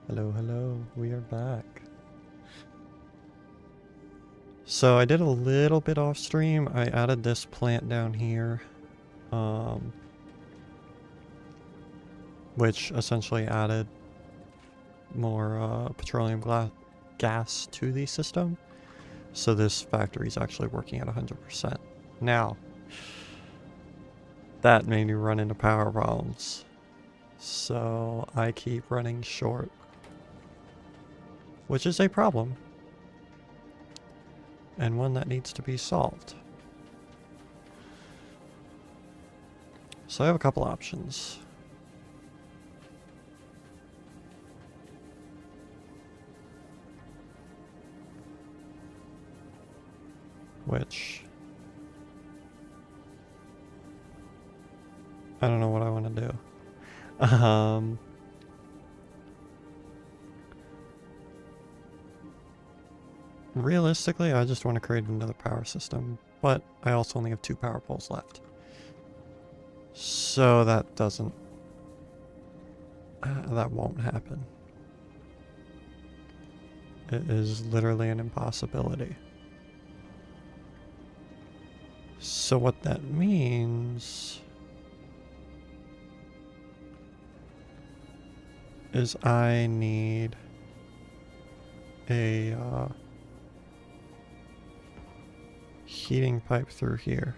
Hello, hello, we are back. So I did a little bit off stream. I added this plant down here, which essentially added more petroleum gas to the system. So this factory is actually working at 100%. Now, that made me run into power problems. So I keep running short, which is a problem, and one that needs to be solved. So I have a couple options. Which I don't know what I want to do. Realistically, I just want to create another power system, but I also only have 2 power poles left. So that doesn't... that won't happen. It is literally an impossibility. So what that means is I need a heating pipe through here.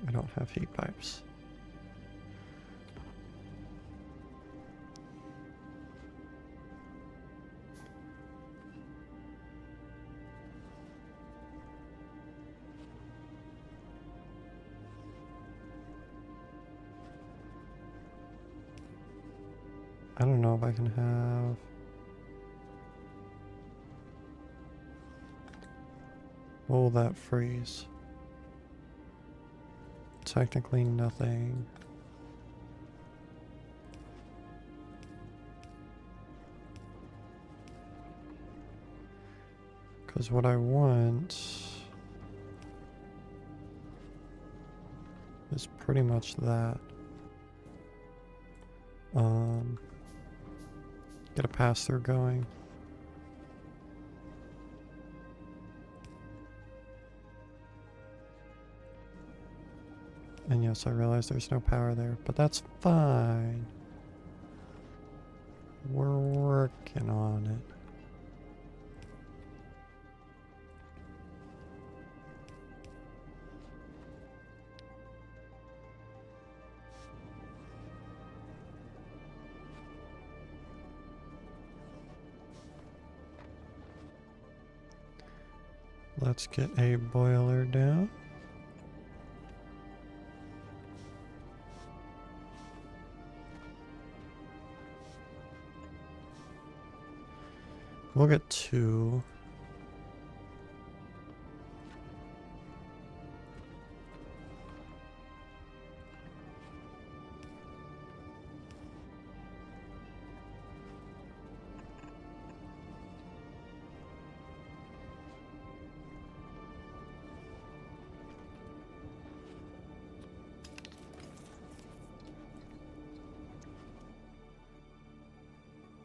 I don't have heat pipes. I don't know if I can have... What will that freeze? Technically nothing. Because what I want is pretty much that. Get a pass-through going. And yes, I realize there's no power there, but that's fine. We're working on it. Let's get a boiler down. We'll get 2.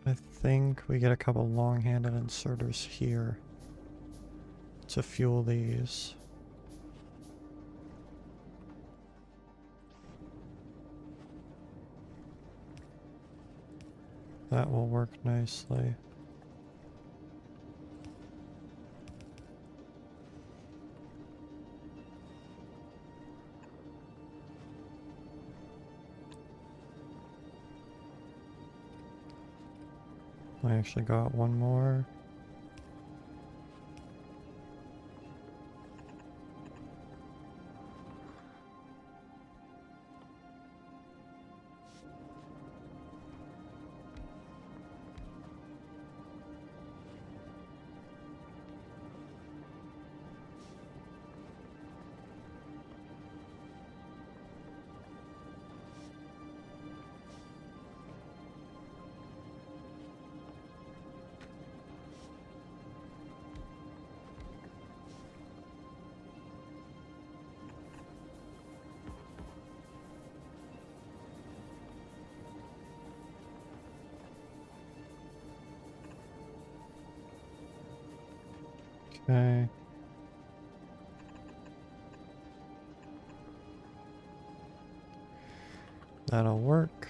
I think we get a couple long-handed inserters here to fuel these. That will work nicely. I actually got one more. Okay. That'll work.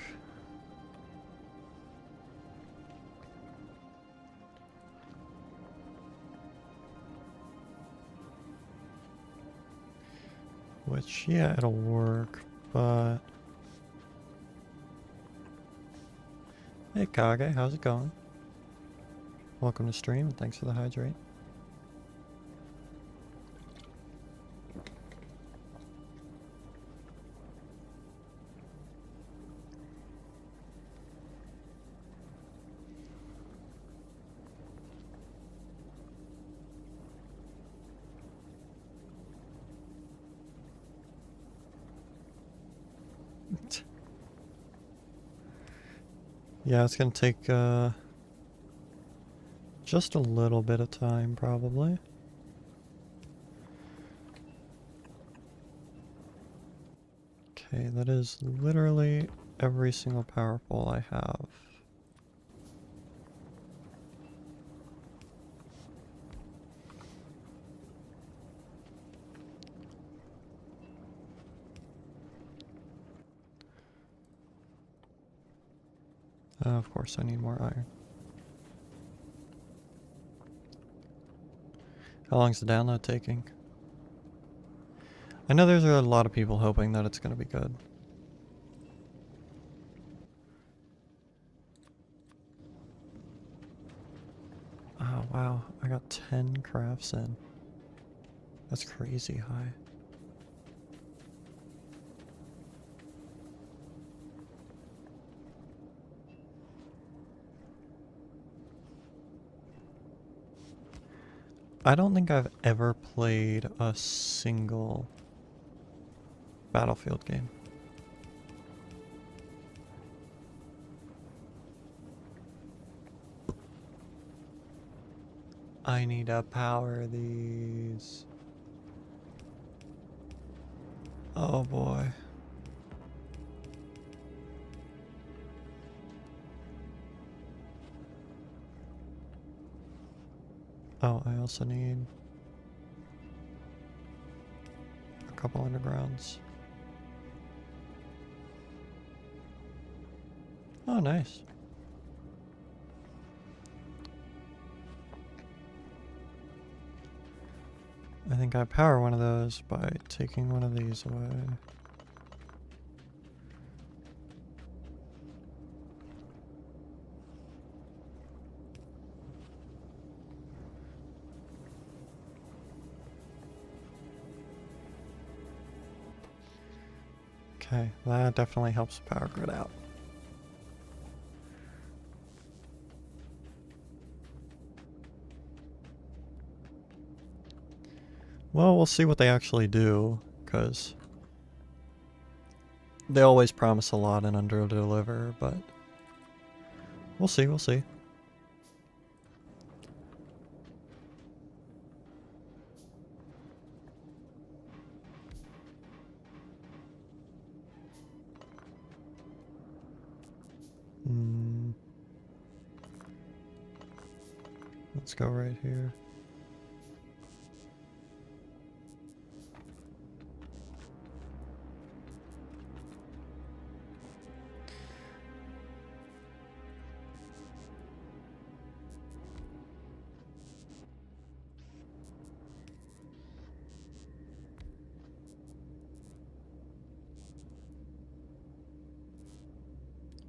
Which, yeah, it'll work, but... Hey Kage, how's it going? Welcome to stream, and thanks for the hydrate. Yeah, it's gonna take just a little bit of time, probably. Okay, that is literally every single power pole I have. Of course, I need more iron. How long's the download taking? I know there's a lot of people hoping that it's going to be good. Oh, wow. I got 10 crafts in. That's crazy high. I don't think I've ever played a single Battlefield game. I need to power these. Oh boy. Oh, I also need a couple undergrounds. Oh, nice. I think I power one of those by taking one of these away. Okay, that definitely helps the power grid out. Well, we'll see what they actually do, because they always promise a lot and under-deliver, but we'll see, we'll see. Let's go right here.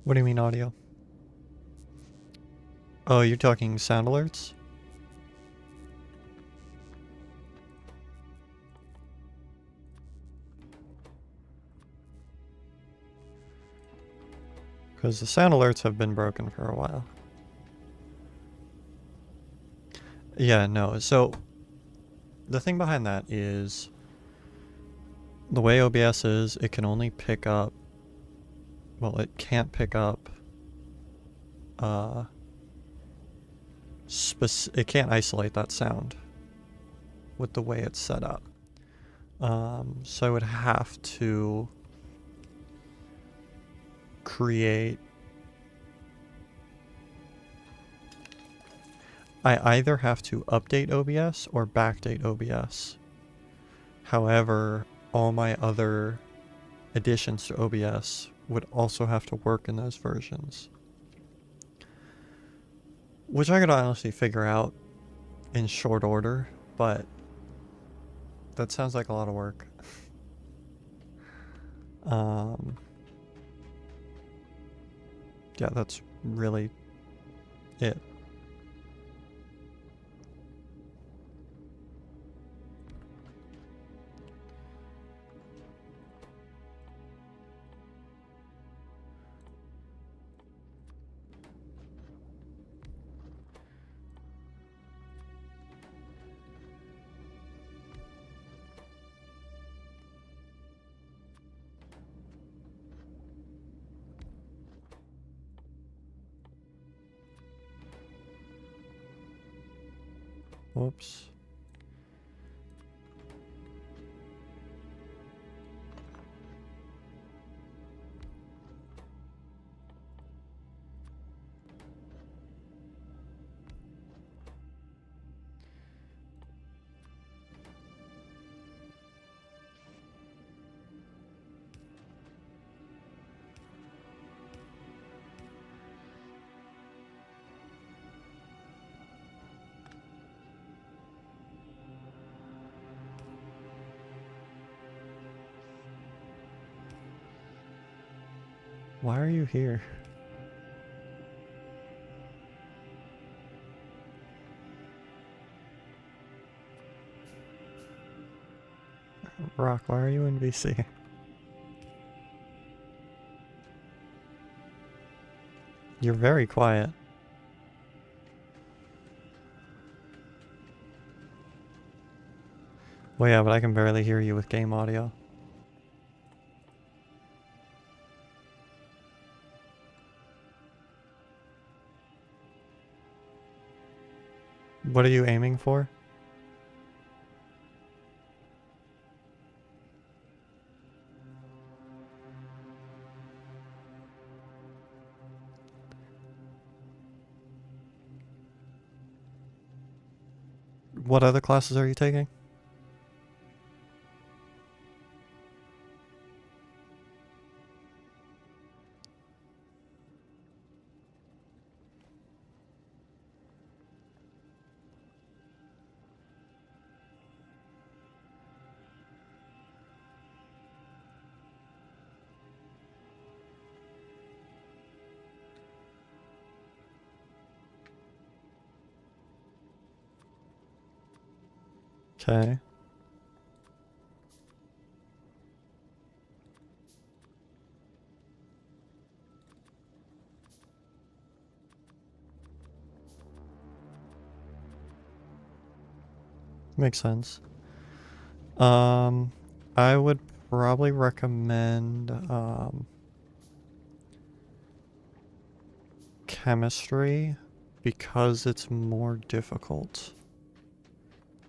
What do you mean audio? Oh, you're talking sound alerts? Because the sound alerts have been broken for a while. Yeah, no, so the thing behind that is the way OBS is, it can only pick up, well, it can't pick up it can't isolate that sound with the way it's set up. So I would have to create... I either have to update OBS or backdate OBS. However, all my other additions to OBS would also have to work in those versions. Which I could honestly figure out in short order, but that sounds like a lot of work. Yeah, that's really it. Whoops. Why are you here? Rock, why are you in VC? You're very quiet. Well, yeah, but I can barely hear you with game audio. What are you aiming for? What other classes are you taking? Okay. Makes sense. I would probably recommend chemistry because it's more difficult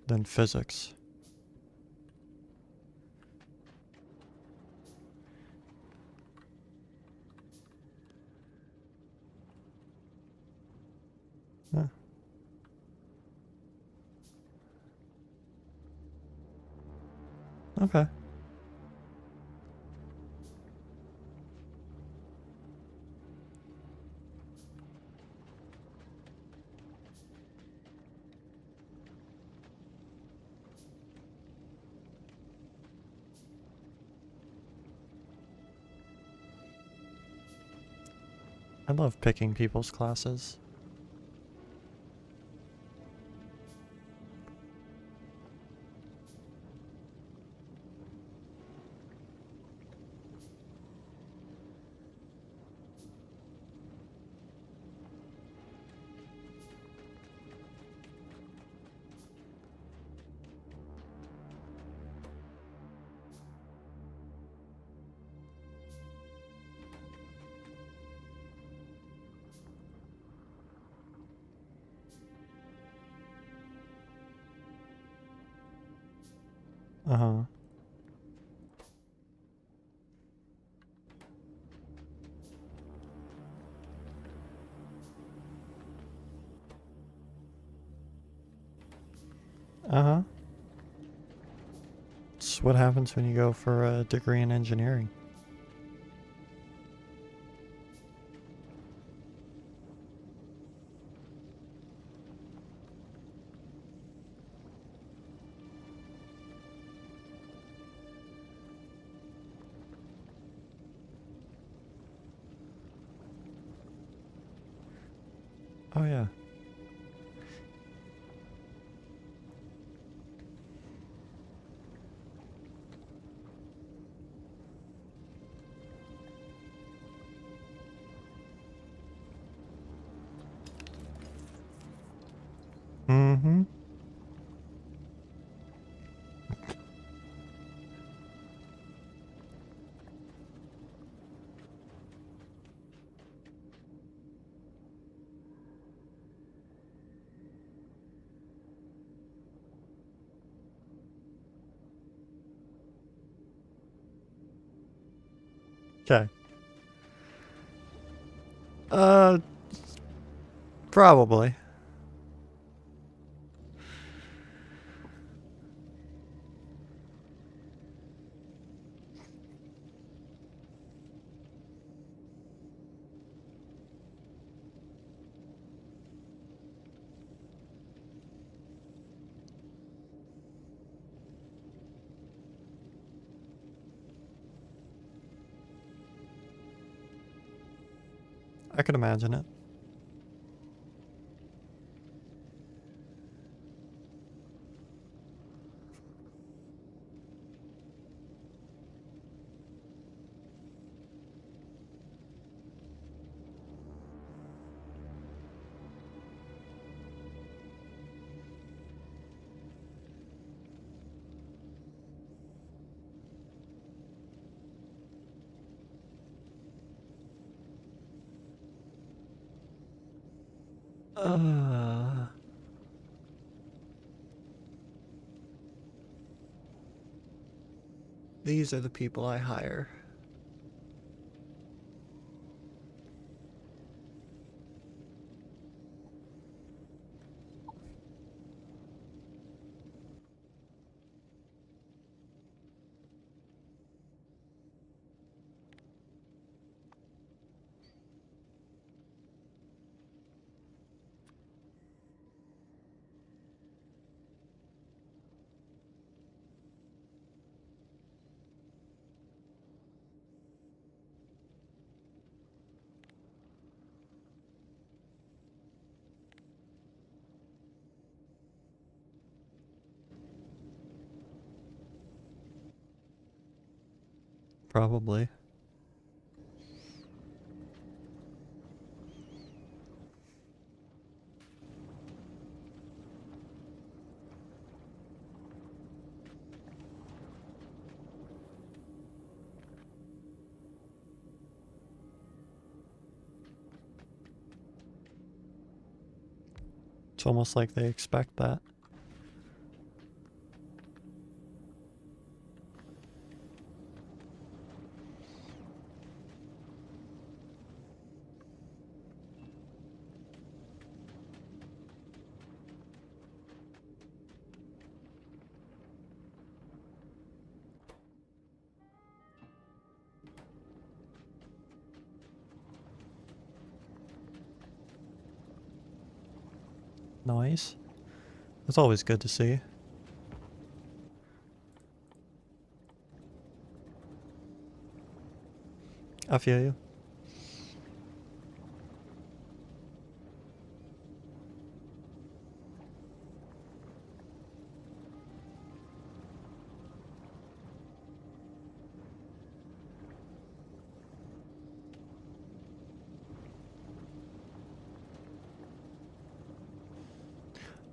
than physics. Huh. Okay. I love picking people's classes. Uh-huh. Uh-huh. It's what happens when you go for a degree in engineering. Oh yeah. Mm-hmm. Okay. Uh, Probably. I could imagine it. Uh, these are the people I hire. Probably. It's almost like they expect that. Nice. It's always good to see. I feel you.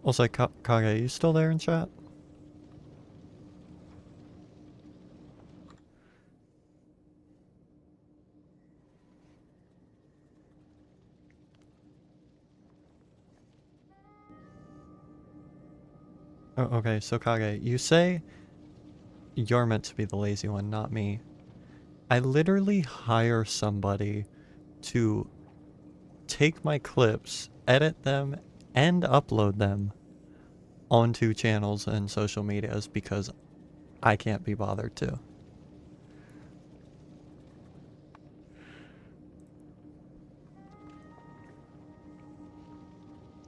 Also, Kage, you still there in chat? Oh, okay, so Kage, you say you're meant to be the lazy one, not me. I literally hire somebody to take my clips, edit them, and upload them. own 2 channels and social medias because I can't be bothered to.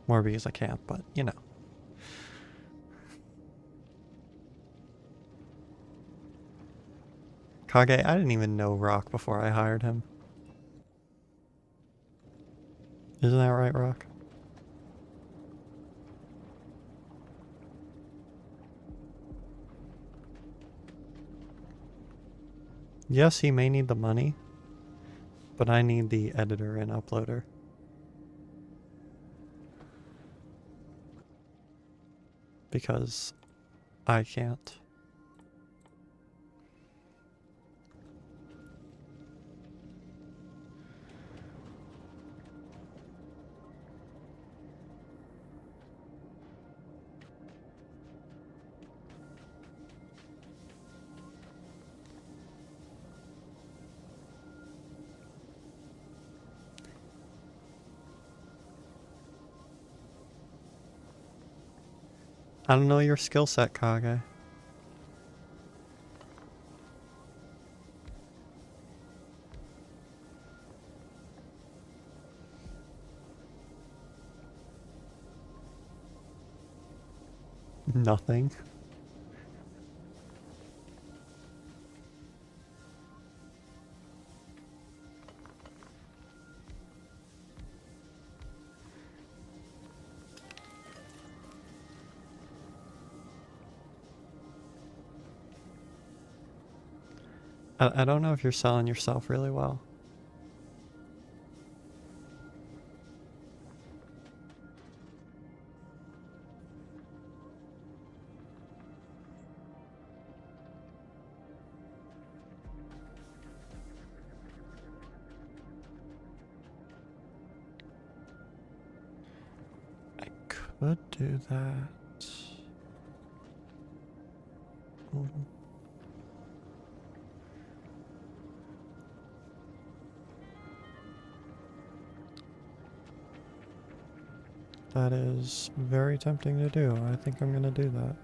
More because I can't, but you know. Kage, I didn't even know Rock before I hired him. Isn't that right, Rock? Yes, he may need the money, but I need the editor and uploader. Because I can't. I don't know your skill set, Kage. Nothing. I don't know if you're selling yourself really well. I could do that. That is very tempting to do. I think I'm gonna do that.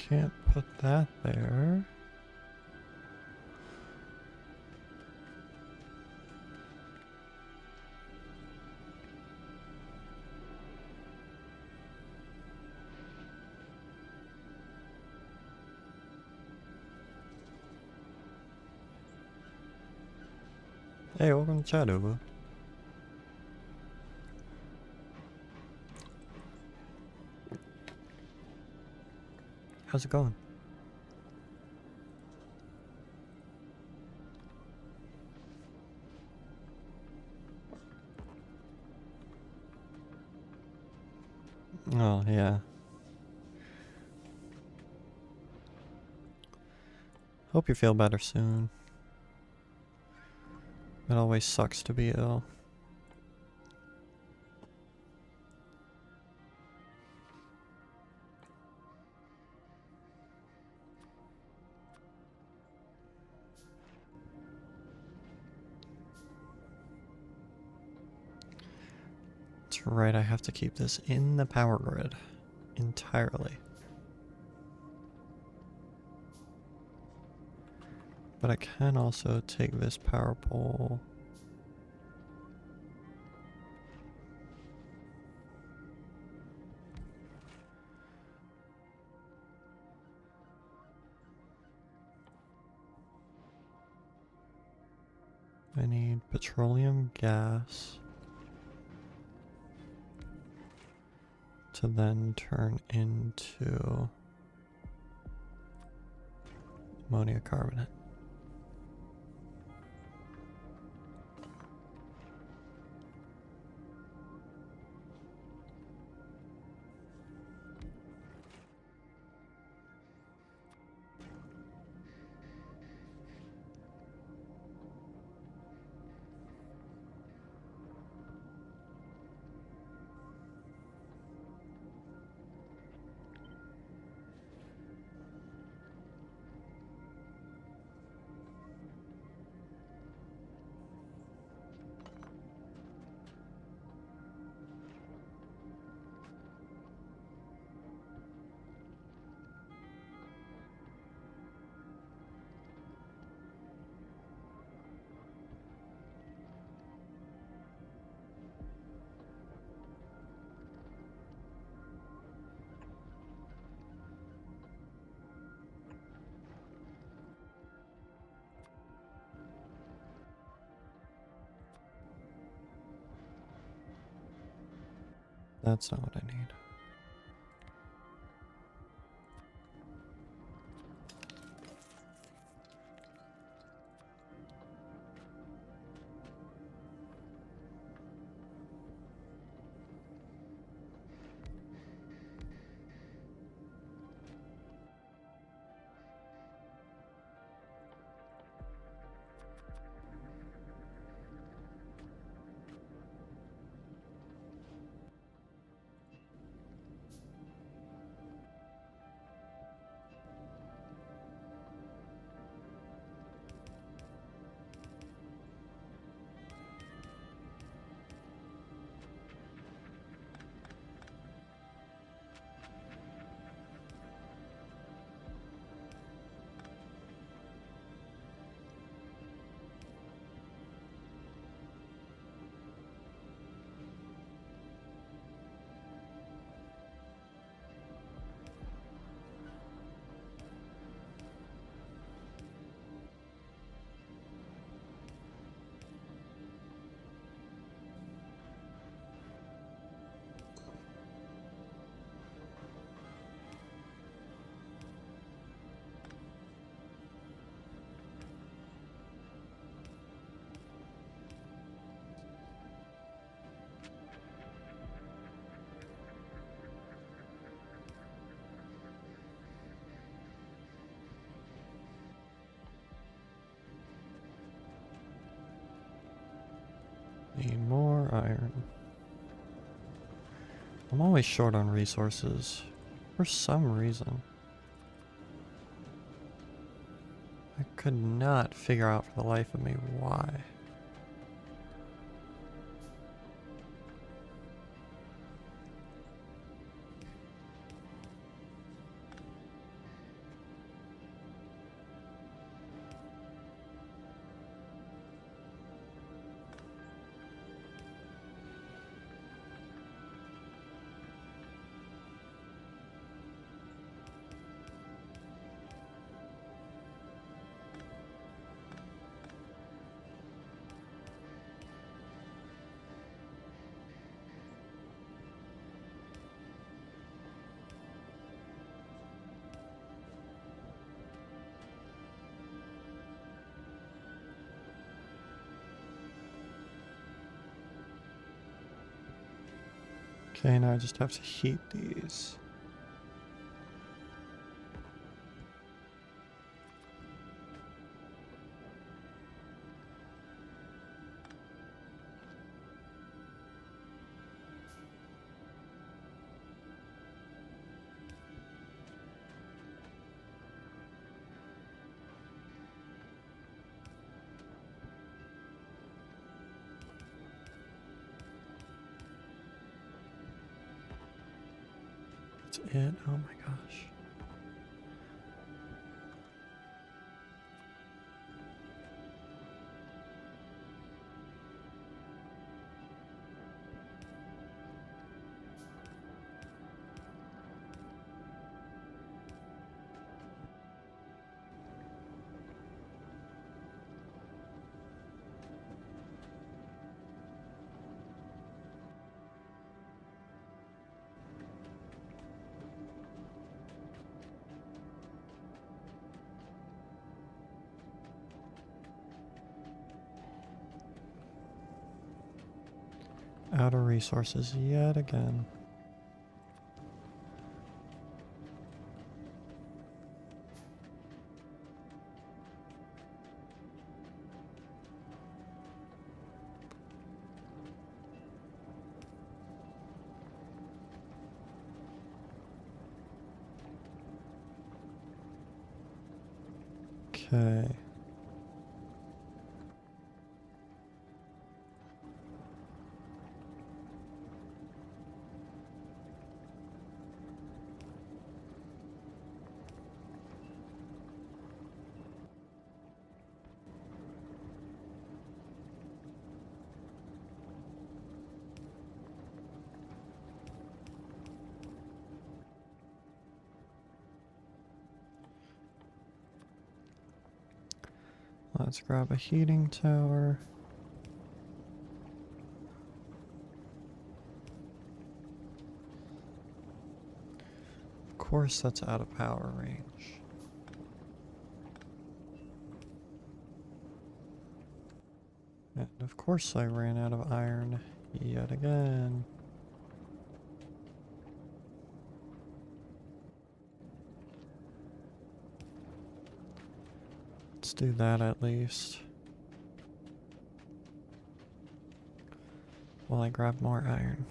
can't put that there. Hey, welcome to chat, Ubu. How's it going? Oh, yeah. Hope you feel better soon. It always sucks to be ill. That's right, I have to keep this in the power grid entirely. But I can also take this power pole. I need petroleum gas to then turn into ammonia carbonate. That's not what I need. Need more iron. I'm always short on resources for some reason. I could not figure out for the life of me why. Okay, now I just have to heat these. That's it? Oh my gosh. Out of resources yet again. Okay. Let's grab a heating tower. Of course that's out of power range. And of course I ran out of iron yet again. Let's do that at least. While I grab more iron.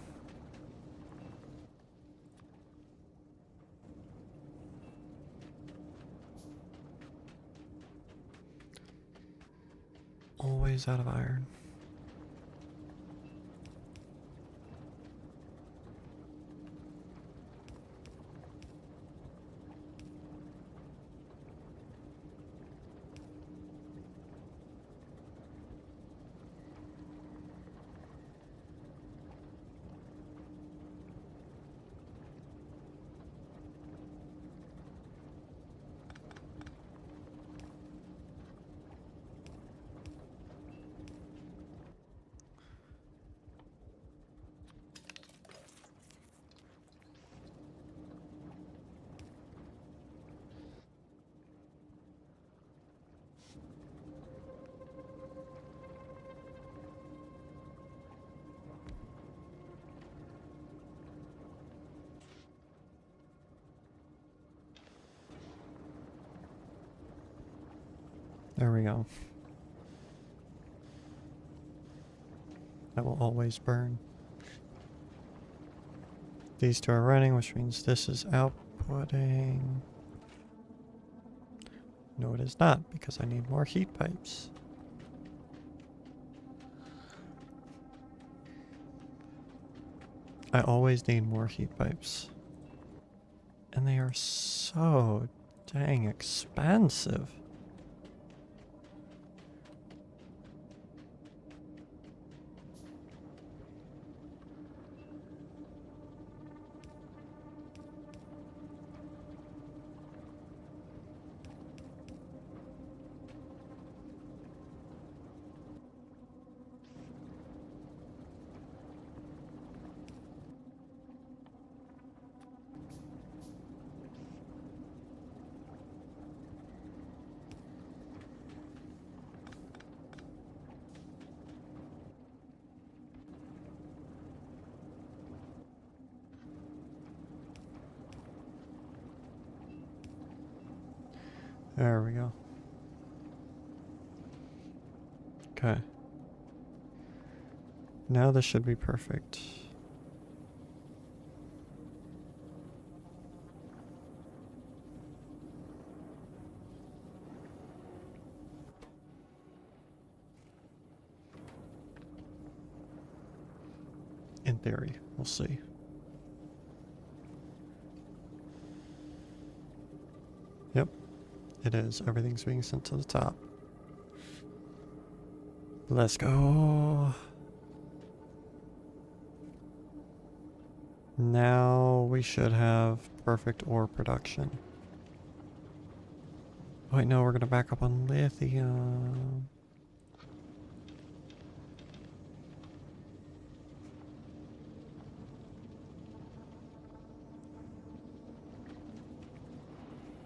Always out of iron. There we go. That will always burn. These two are running, which means this is outputting. No, it is not, because I need more heat pipes. I always need more heat pipes. And they are so dang expensive. There we go. Okay. Now this should be perfect. In theory, we'll see. Yep, it is. Everything's being sent to the top. Let's go. Now we should have perfect ore production. Wait, no, we're gonna back up on lithium.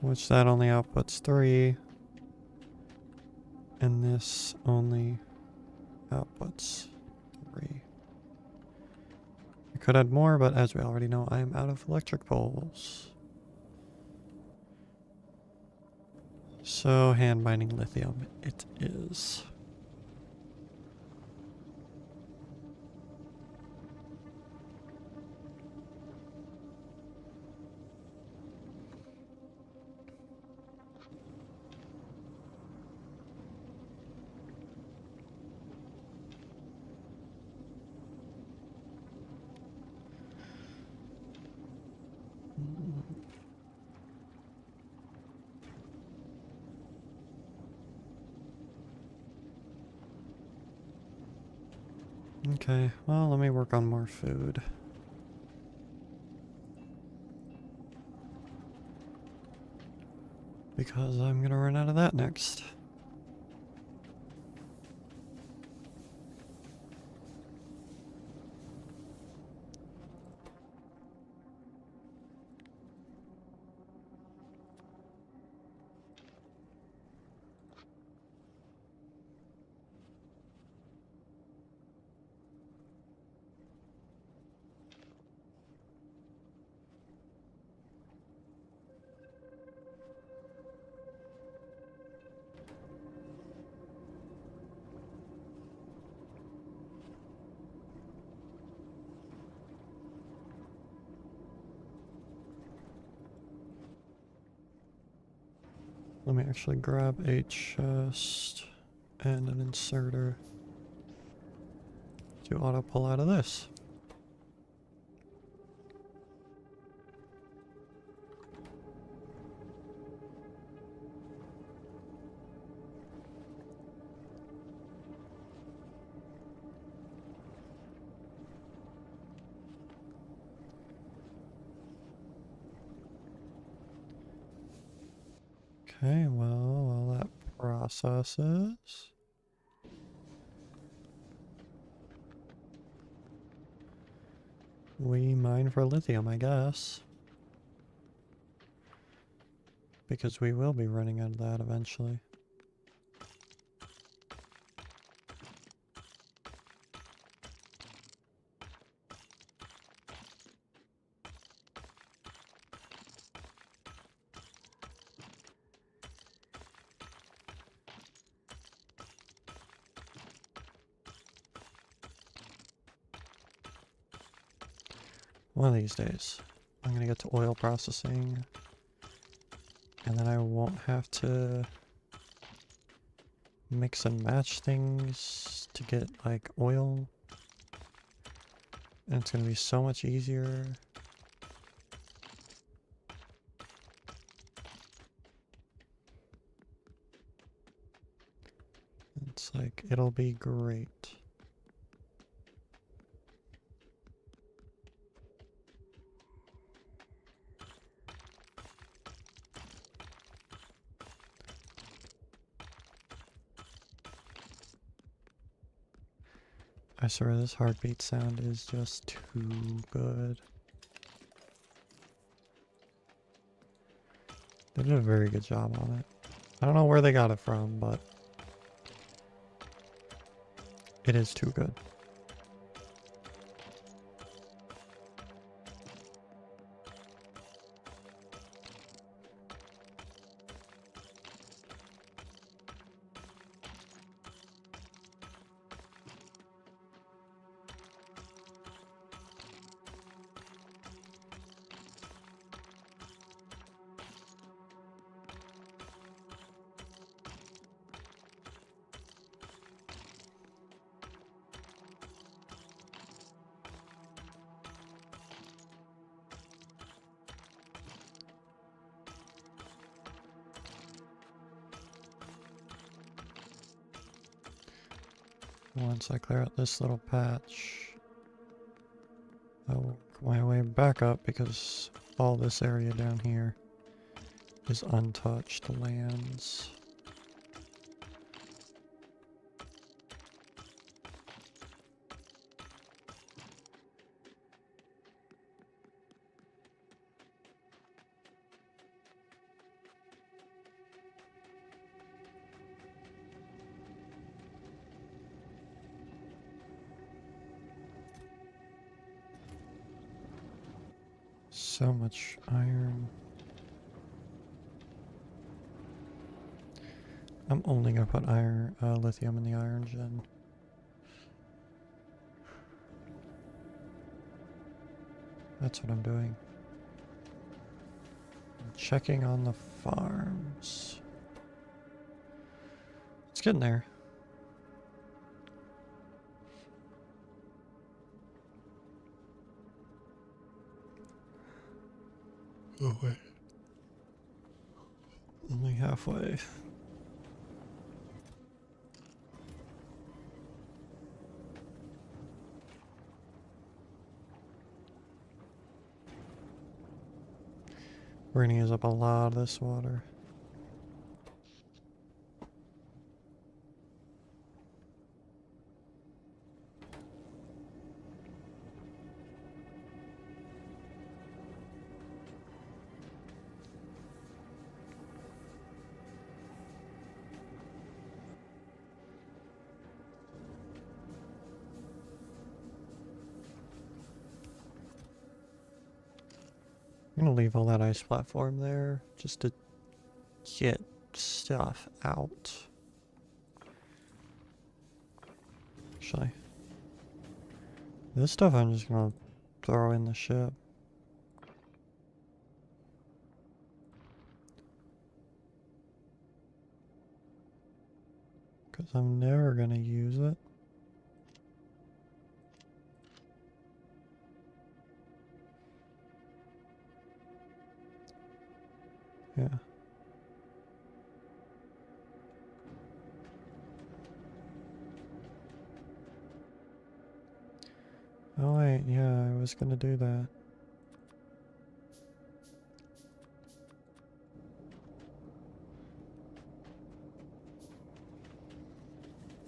Which that only outputs 3. And this only outputs 3. I could add more, but as we already know, I am out of electric poles. So, hand mining lithium it is. Okay, well, let me work on more food. Because I'm gonna run out of that next. Let me actually grab a chest and an inserter to auto pull out of this. Okay, well, while that processes, we mine for lithium, I guess. Because we will be running out of that eventually. One of these days, I'm gonna get to oil processing, and then I won't have to mix and match things to get like oil, and it's gonna be so much easier. It's like, it'll be great. I swear this heartbeat sound is just too good. They did a very good job on it. I don't know where they got it from, but it is too good. Once I clear out this little patch, I'll work my way back up because all this area down here is untouched lands. So much iron. I'm only gonna put iron, lithium in the iron gen. That's what I'm doing. I'm checking on the farms. It's getting there. Oh wait. Only halfway. We're gonna use up a lot of this water. I'm gonna leave all that ice platform there just to get stuff out. Actually, this stuff I'm just gonna throw in the ship. Because I'm never gonna use it. Yeah. Oh wait, yeah, I was gonna do that.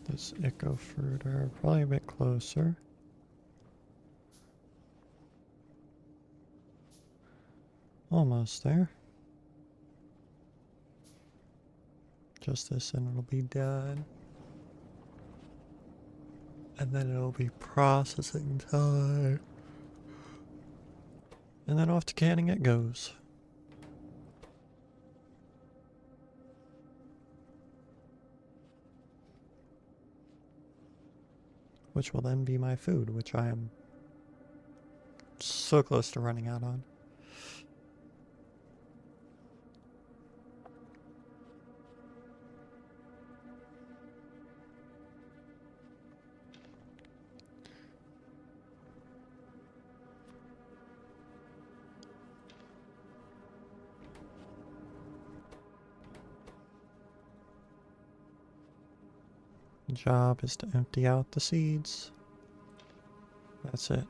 This eco fruiter, probably a bit closer. Almost there. Just this and it'll be done. And then it'll be processing time. And then off to canning it goes. Which will then be my food, which I am so close to running out on. The job is to empty out the seeds. That's it.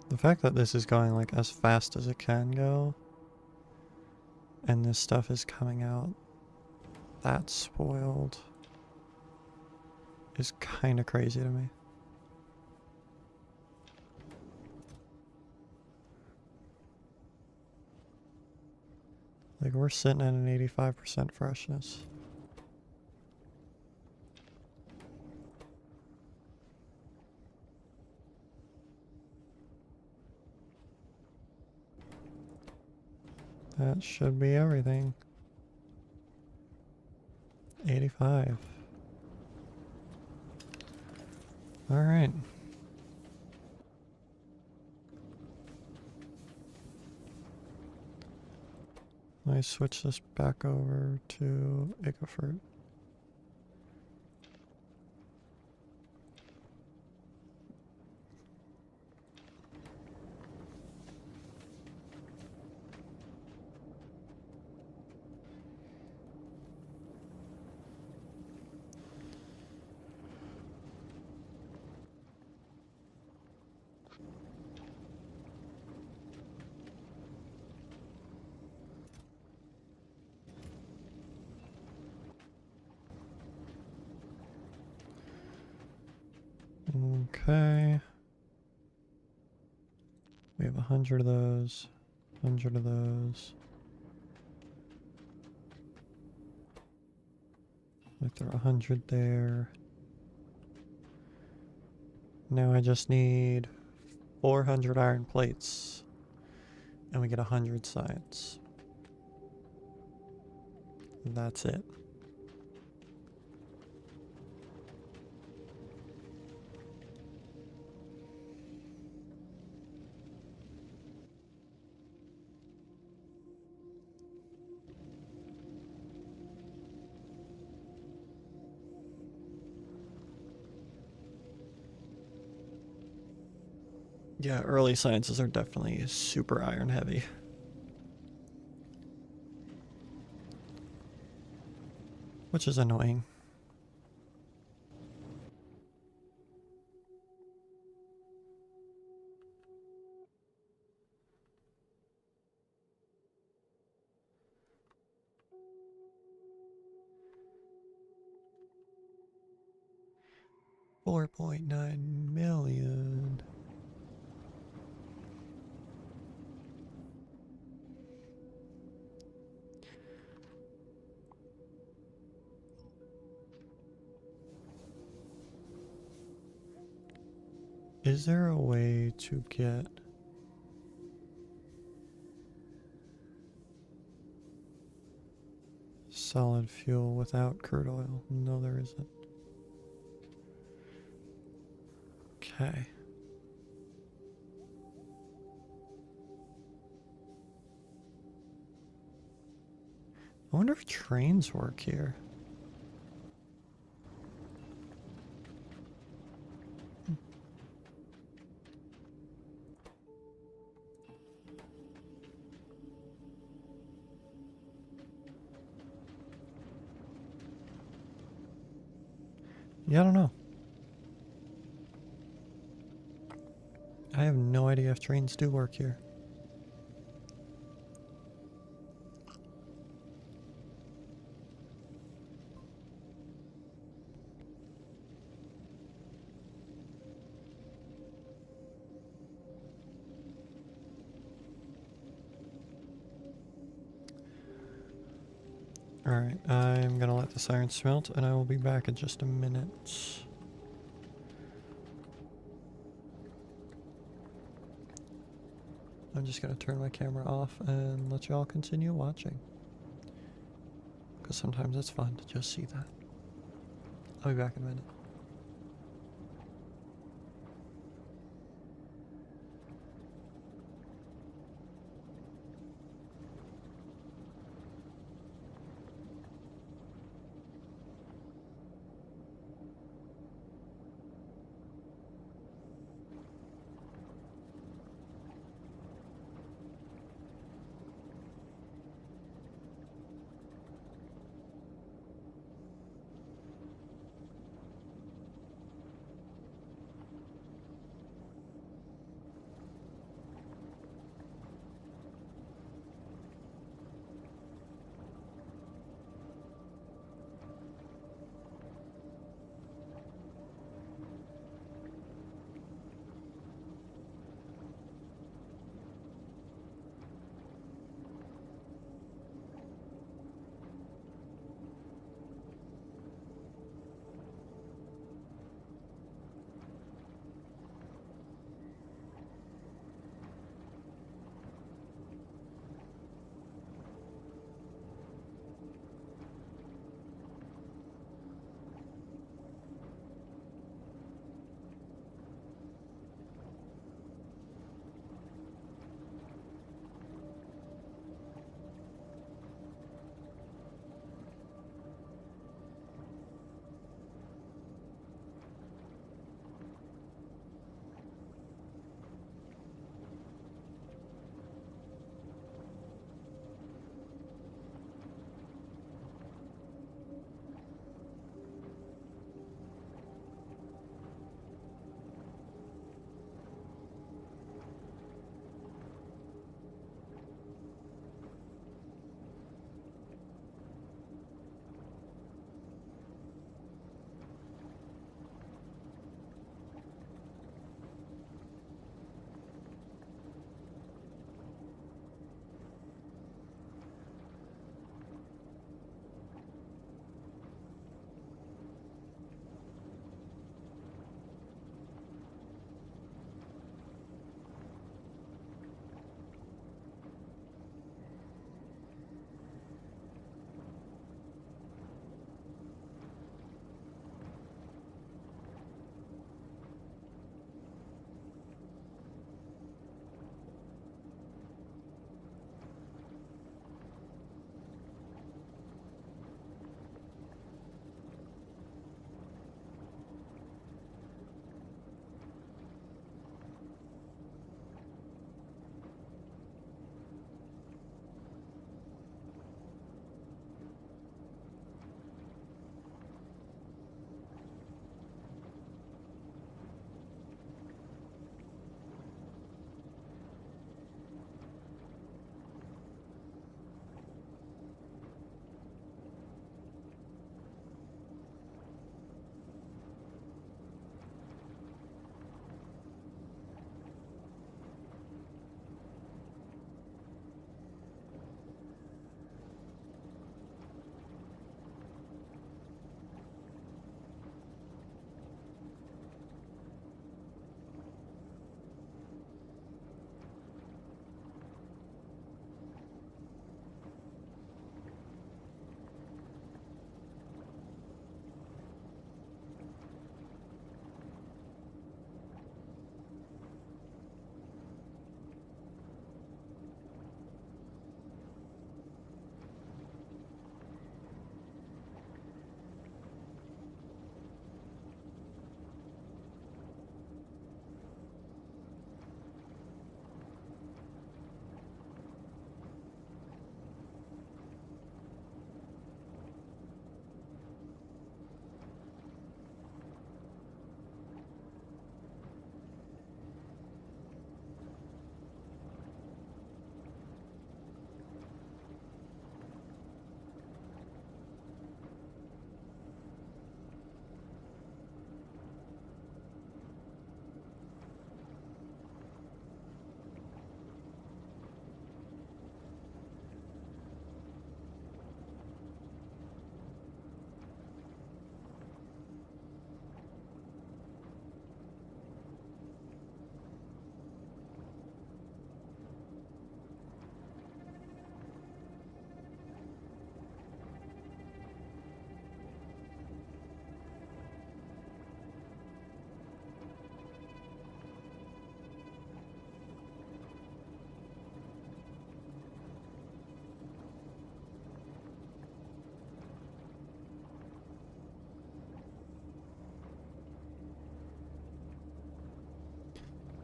The fact that this is going like as fast as it can go, and this stuff is coming out that spoiled, is kind of crazy to me. Like we're sitting at an 85% freshness. That should be everything. 85. All right. Let me switch this back over to Igafert. Okay. We have 100 of those, 100 of those. I throw 100 there. Now I just need 400 iron plates. And we get 100 sides. That's it. Yeah, early sciences are definitely super iron heavy. Which is annoying. $4.9 million. Is there a way to get solid fuel without crude oil? No, there isn't. Okay. I wonder if trains work here. Yeah, I don't know. I have no idea if trains do work here. Alright, I'm gonna let this iron smelt and I will be back in just a minute. I'm just gonna turn my camera off and let y'all continue watching. Because sometimes it's fun to just see that. I'll be back in a minute.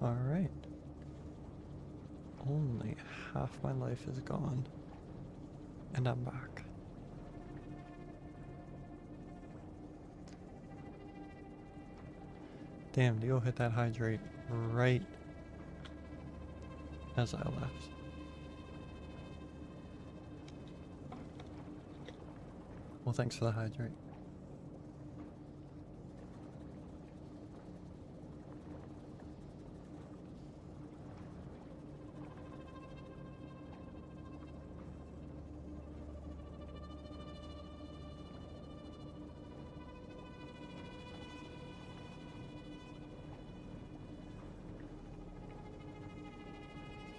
Alright. Only half my life is gone. And I'm back. Damn, Dio hit that hydrate right as I left. Well, thanks for the hydrate.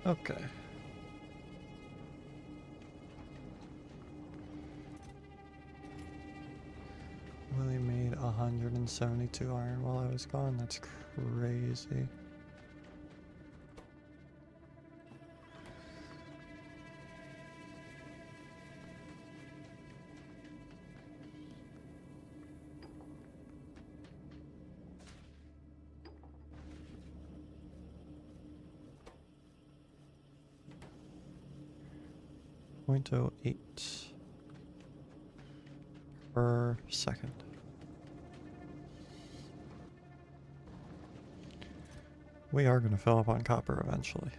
Okay. Willie made 172 iron while I was gone. That's crazy. .08 per second. We are going to fill up on copper eventually.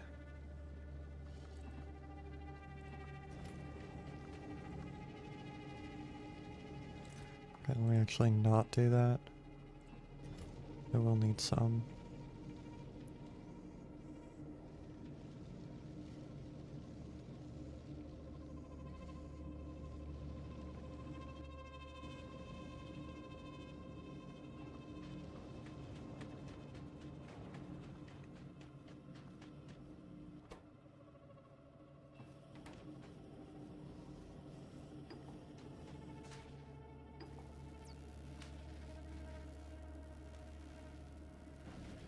Can we actually not do that? We will need some.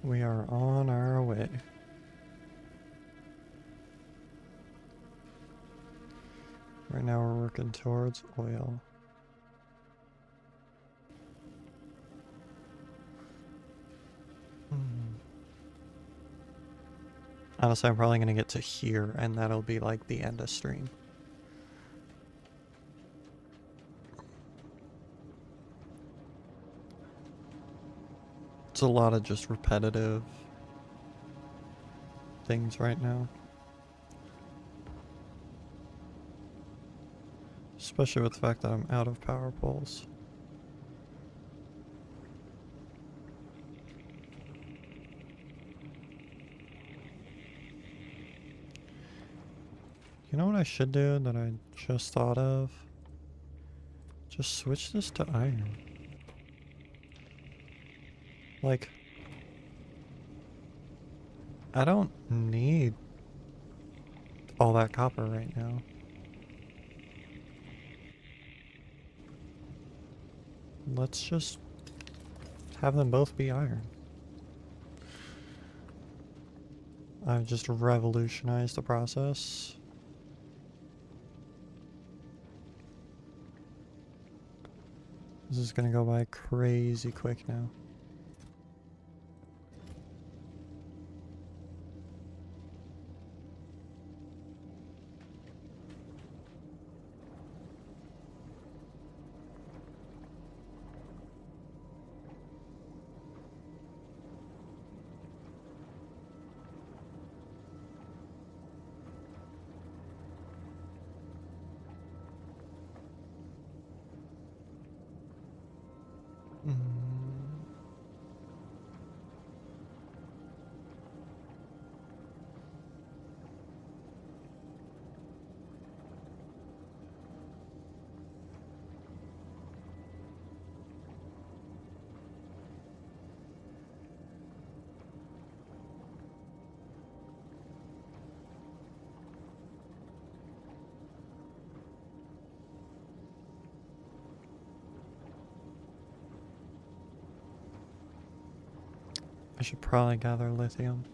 We are on our way. Right now we're working towards oil. Honestly, I'm probably going to get to here and that'll be like the end of stream. It's a lot of just repetitive things right now. Especially with the fact that I'm out of power poles. You know what I should do that I just thought of? Just switch this to iron. Like, I don't need all that copper right now. Let's just have them both be iron. I've just revolutionized the process. This is gonna go by crazy quick now. I should probably gather lithium.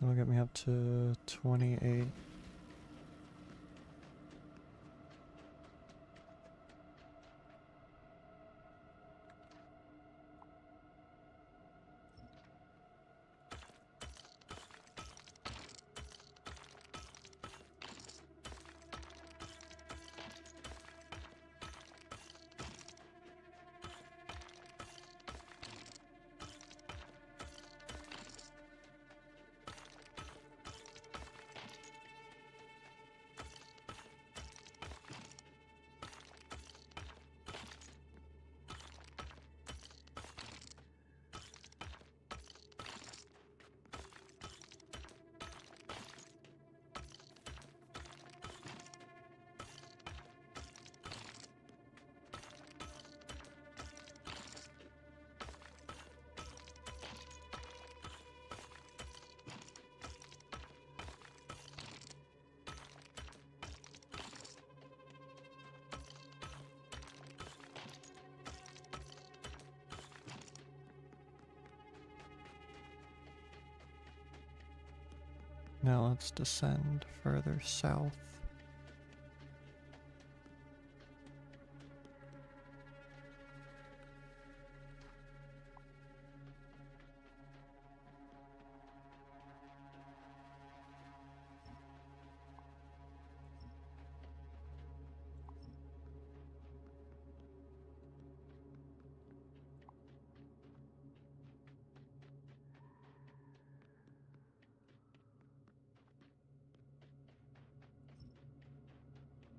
That'll get me up to 28. Now let's descend further south.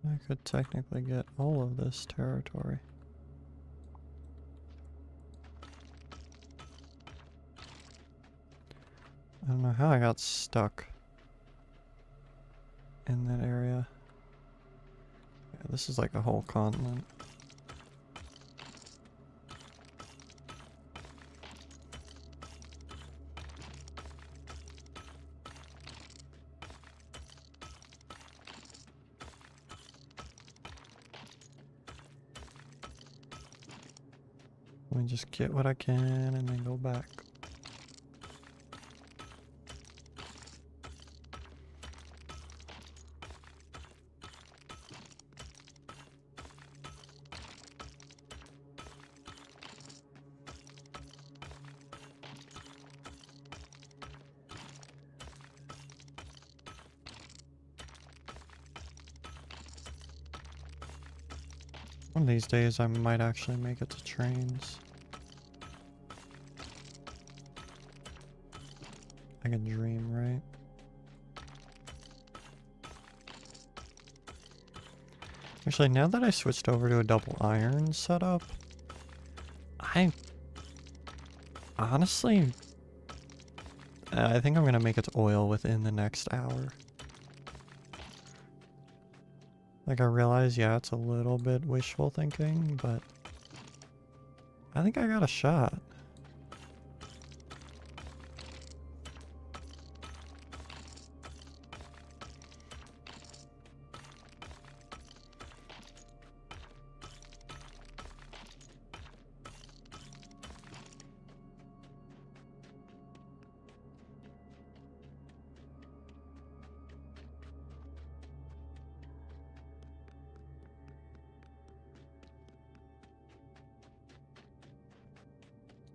I could technically get all of this territory. I don't know how I got stuck in that area. Yeah, this is like a whole continent. Let me just get what I can and then go back. One of these days I might actually make it to trains. I can dream, right? Actually, now that I switched over to a double iron setup, I honestly, I think I'm gonna make it to oil within the next hour. Like, I realize, yeah, it's a little bit wishful thinking, but I think I got a shot.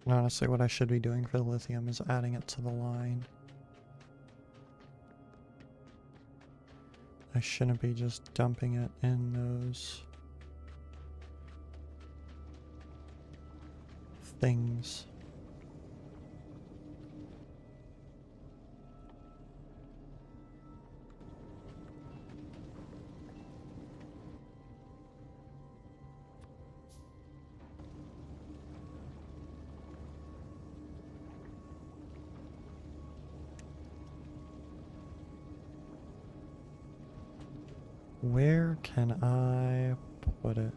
And honestly, what I should be doing for the lithium is adding it to the line. I shouldn't be just dumping it in those things. Where can I put it?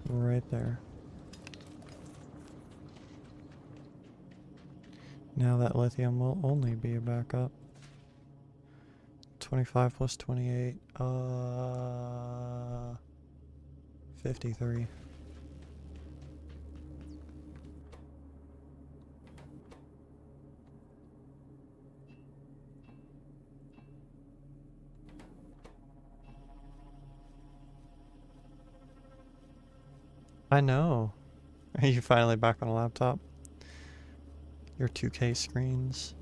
Right there. Now that lithium will only be a backup. 25 plus 28. 53. I know. Are you finally back on a laptop? Your 2K screens.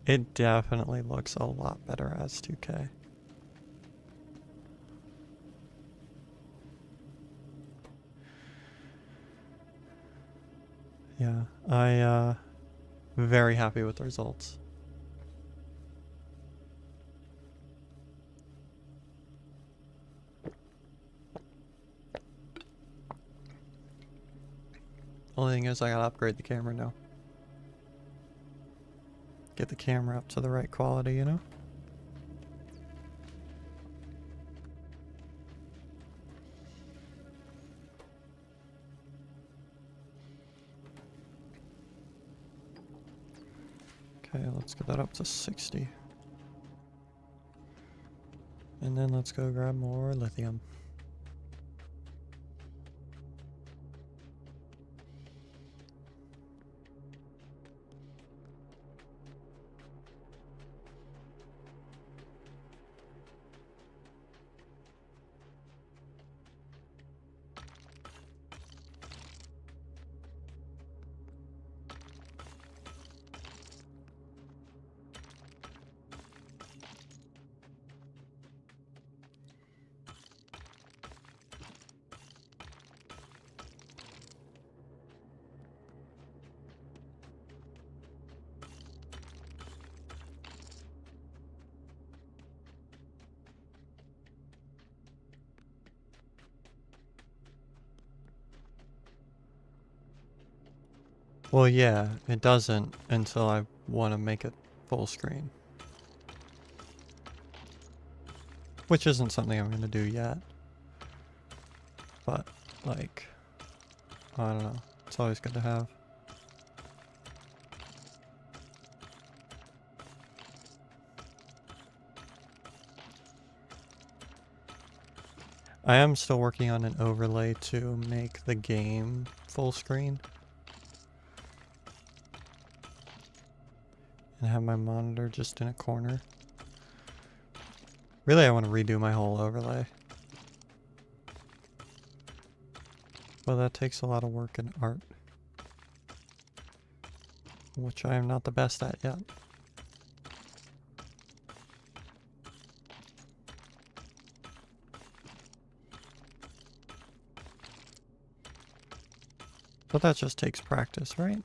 It definitely looks a lot better as 2K. Yeah, very happy with the results. Only thing is I gotta upgrade the camera now. Get the camera up to the right quality, you know? Okay, let's get that up to 60. And then let's go grab more lithium. Well, yeah, it doesn't until I want to make it full screen. Which isn't something I'm going to do yet. But, like, I don't know. It's always good to have. I am still working on an overlay to make the game full screen. And have my monitor just in a corner. Really, I want to redo my whole overlay. Well, that takes a lot of work and art. Which I am not the best at yet. But that just takes practice, right?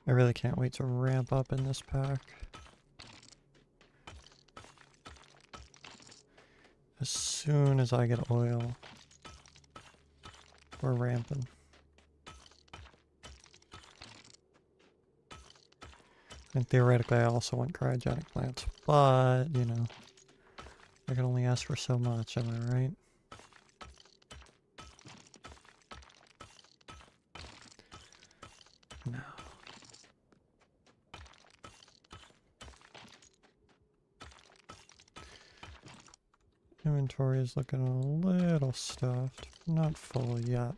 I really can't wait to ramp up in this pack. As soon as I get oil, we're ramping. And theoretically I also want cryogenic plants, but, you know, I can only ask for so much, am I right? No. Inventory is looking a little stuffed. Not full yet.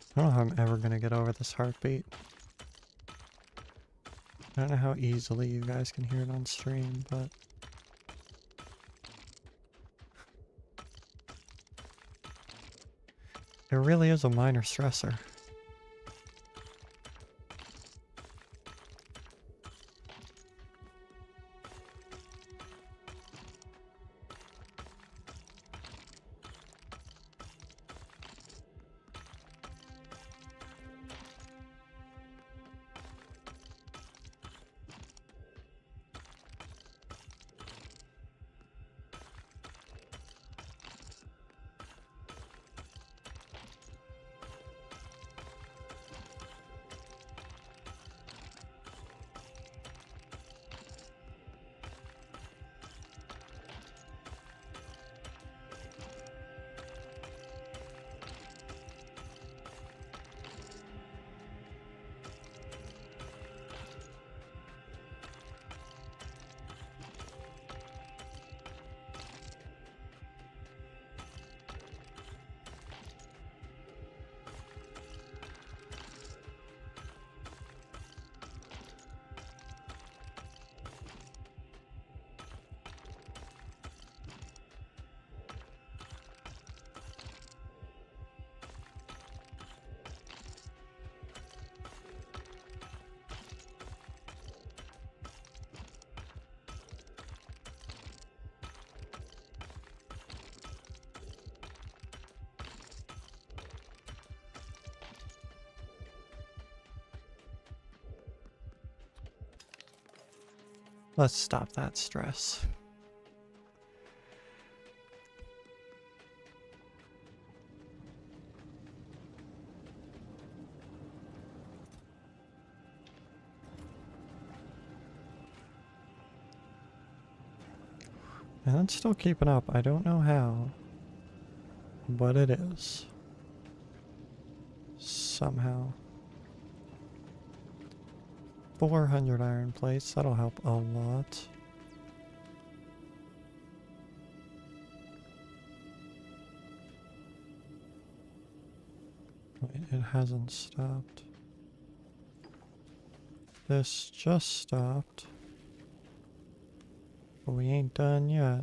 I don't know how I'm ever gonna get over this heartbeat. I don't know how easily you guys can hear it on stream, but it really is a minor stressor. Let's stop that stress. And it's still keeping up. I don't know how, but it is. Somehow. 400 iron plates, that'll help a lot. Wait, it hasn't stopped. This just stopped. But we ain't done yet.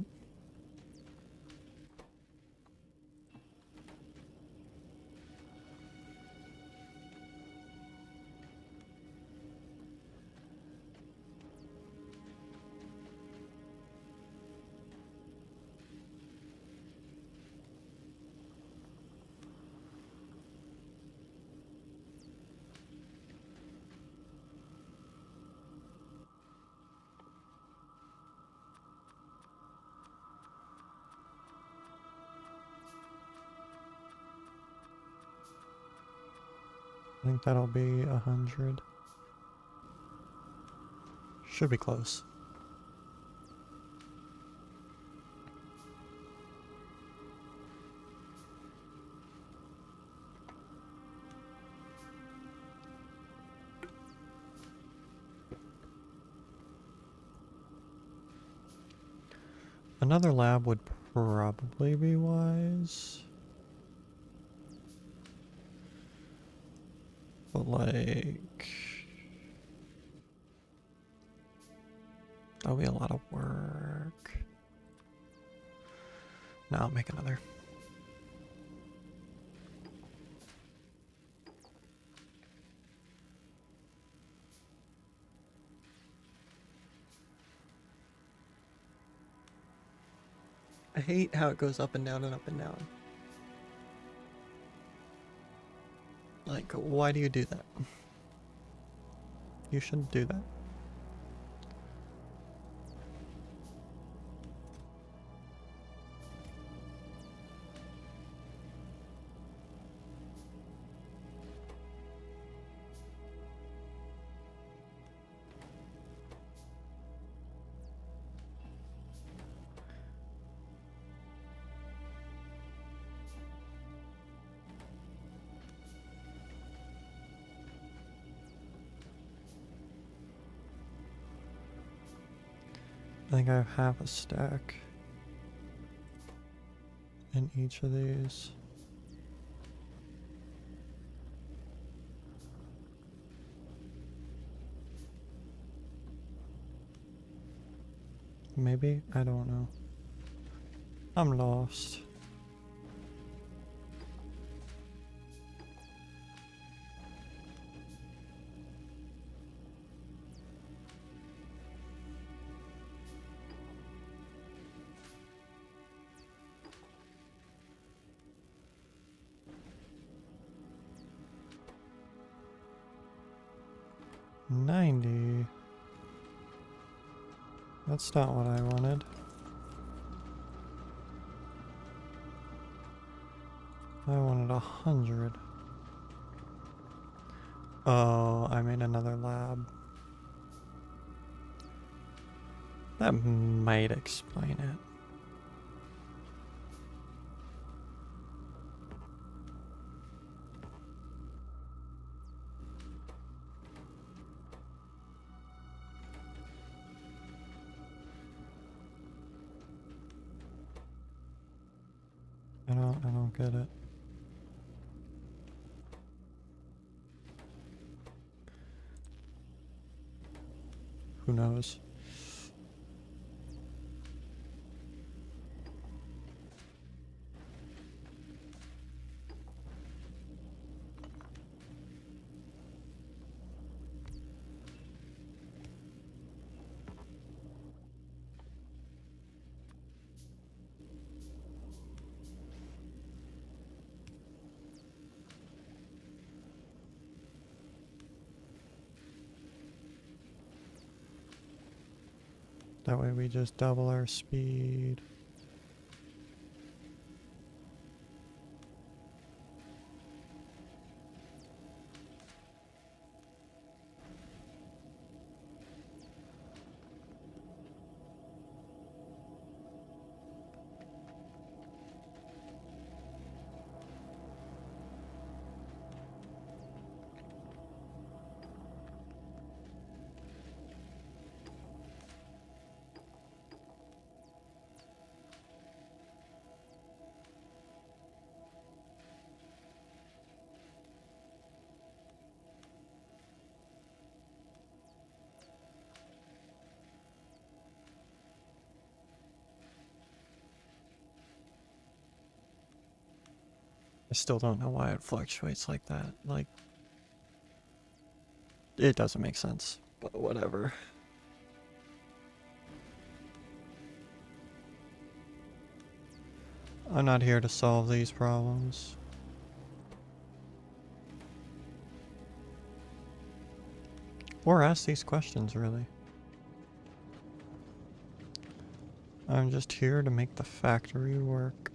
I think that'll be 100. Should be close. Another lab would probably be wise. But like, that'll be a lot of work. No, I'll make another. I hate how it goes up and down and up and down. Like, why do you do that? You should do that. I think I have half a stack in each of these. Maybe? I don't know. I'm lost. $90. That's not what I wanted. I wanted 100. Oh, I made another lab. That might explain it. I don't get it. Who knows? That way we just double our speed. I still don't know why it fluctuates like that. Like, it doesn't make sense, but whatever. I'm not here to solve these problems. Or ask these questions, really. I'm just here to make the factory work.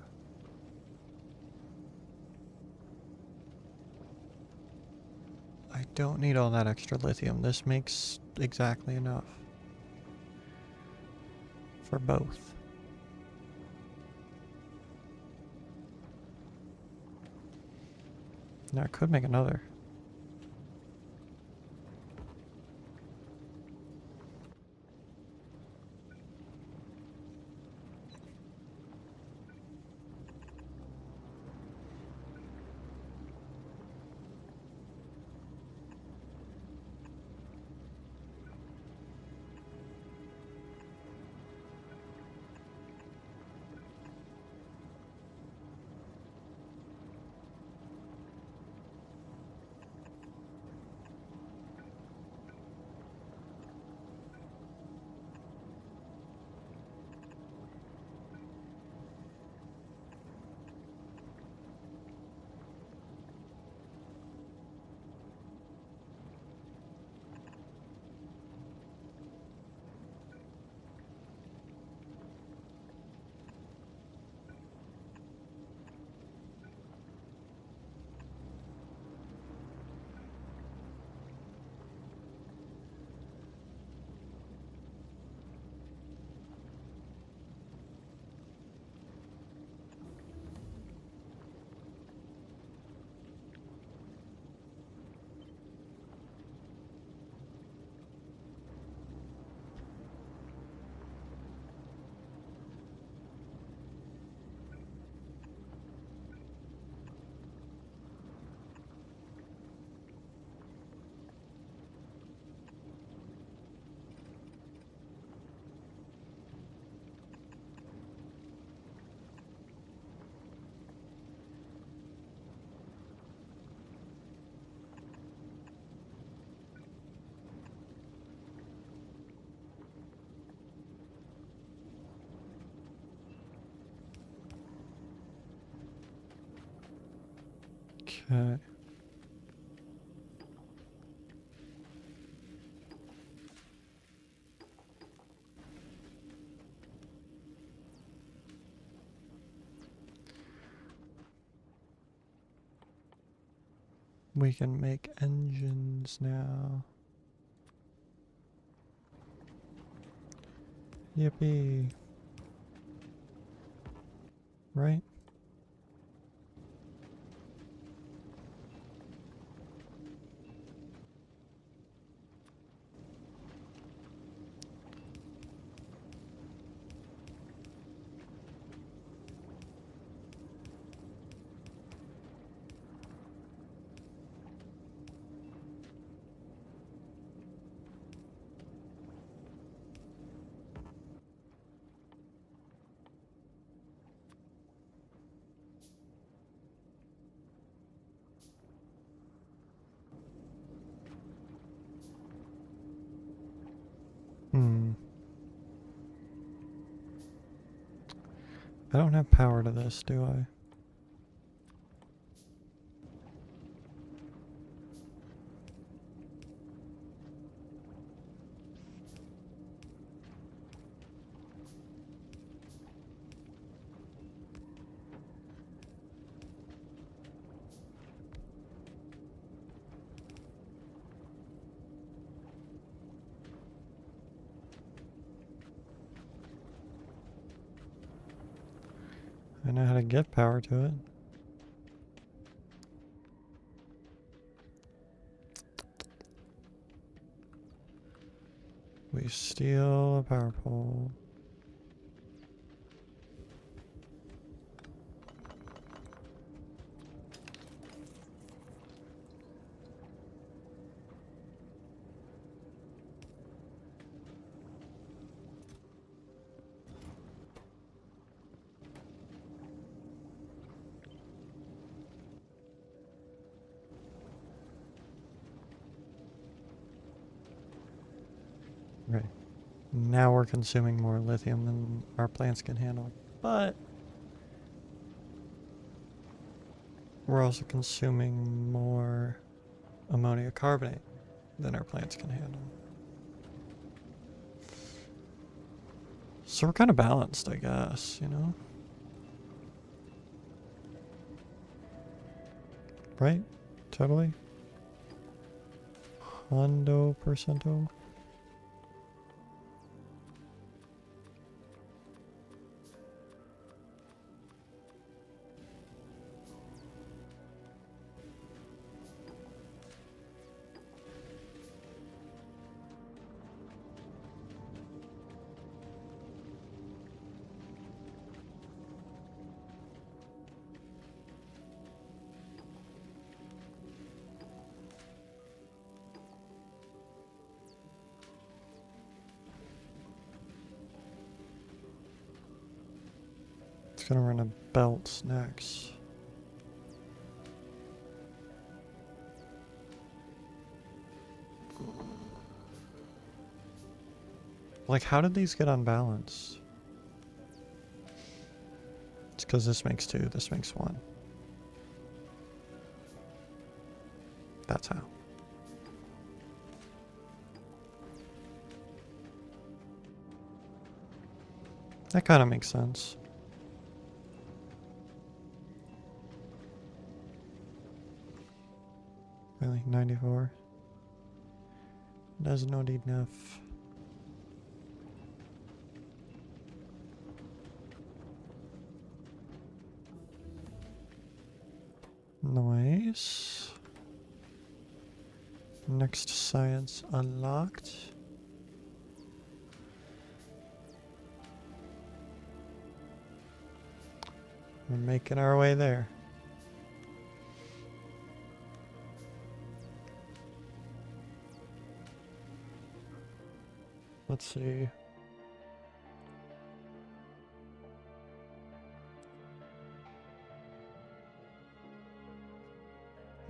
I don't need all that extra lithium. This makes exactly enough for both. Now I could make another. Okay. We can make engines now. Yippee. Right? Hmm. I don't have power to this, do I? I know how to get power to it. We steal a power pole. Right. Now we're consuming more lithium than our plants can handle. But we're also consuming more ammonia carbonate than our plants can handle. So we're kind of balanced, I guess, you know? Right? Totally? Hondo percento? It's gonna run a belt next. Like, how did these get unbalanced? It's because this makes 2, this makes 1. That's how. That kind of makes sense. Really? 94? Does not enough. Nice. Next science unlocked. We're making our way there. Let's see.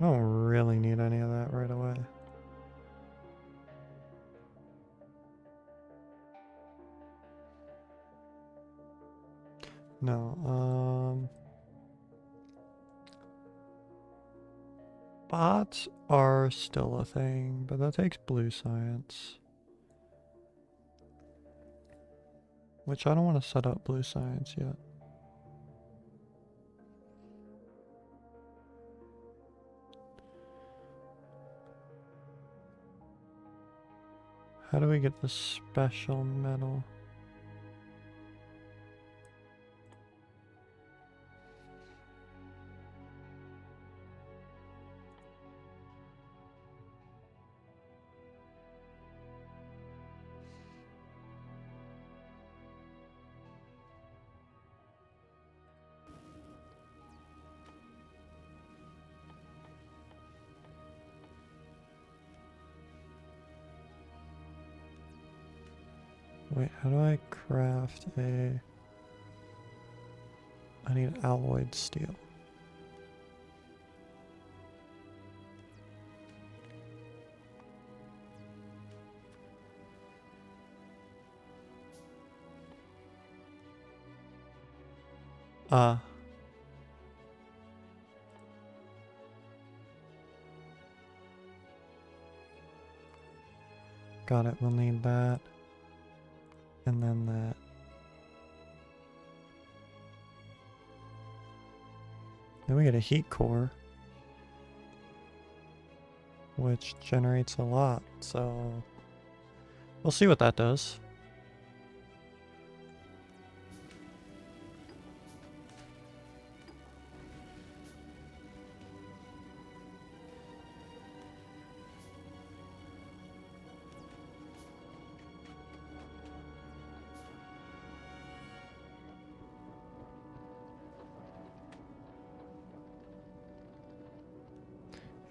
I don't really need any of that right away. No, bots are still a thing, but that takes blue science. Which I don't want to set up blue science yet. How do we get the special medal? Wait, how do I craft a... I need alloyed steel. Got it, we'll need that. And then that. Then we get a heat core, which generates a lot, so we'll see what that does.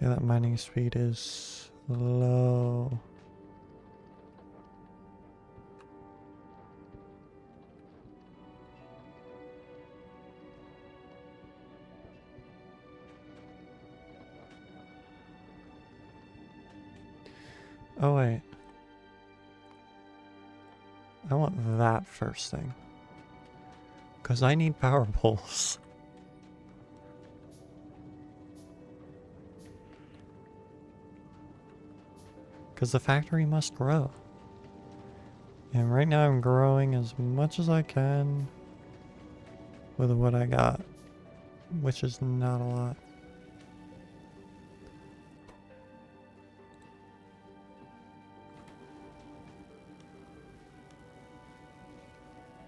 Yeah, that mining speed is low. Oh wait. I want that first thing. Because I need power poles. Because the factory must grow. And right now I'm growing as much as I can with what I got, which is not a lot.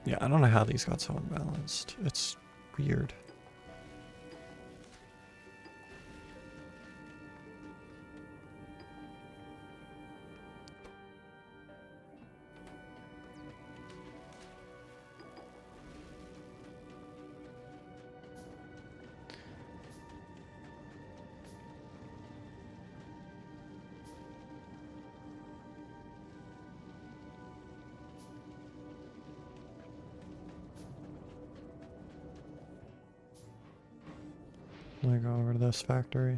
Yeah, I don't know how these got so unbalanced. It's weird. Let me go over to this factory.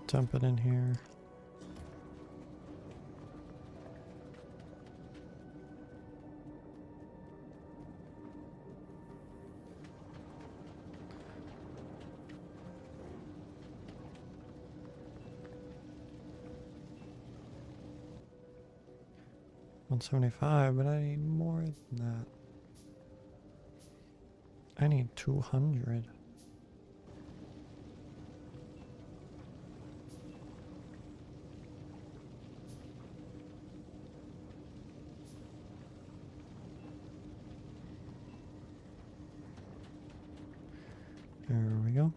Dump it in here. $175, but I need more than that. I need 200. There we go.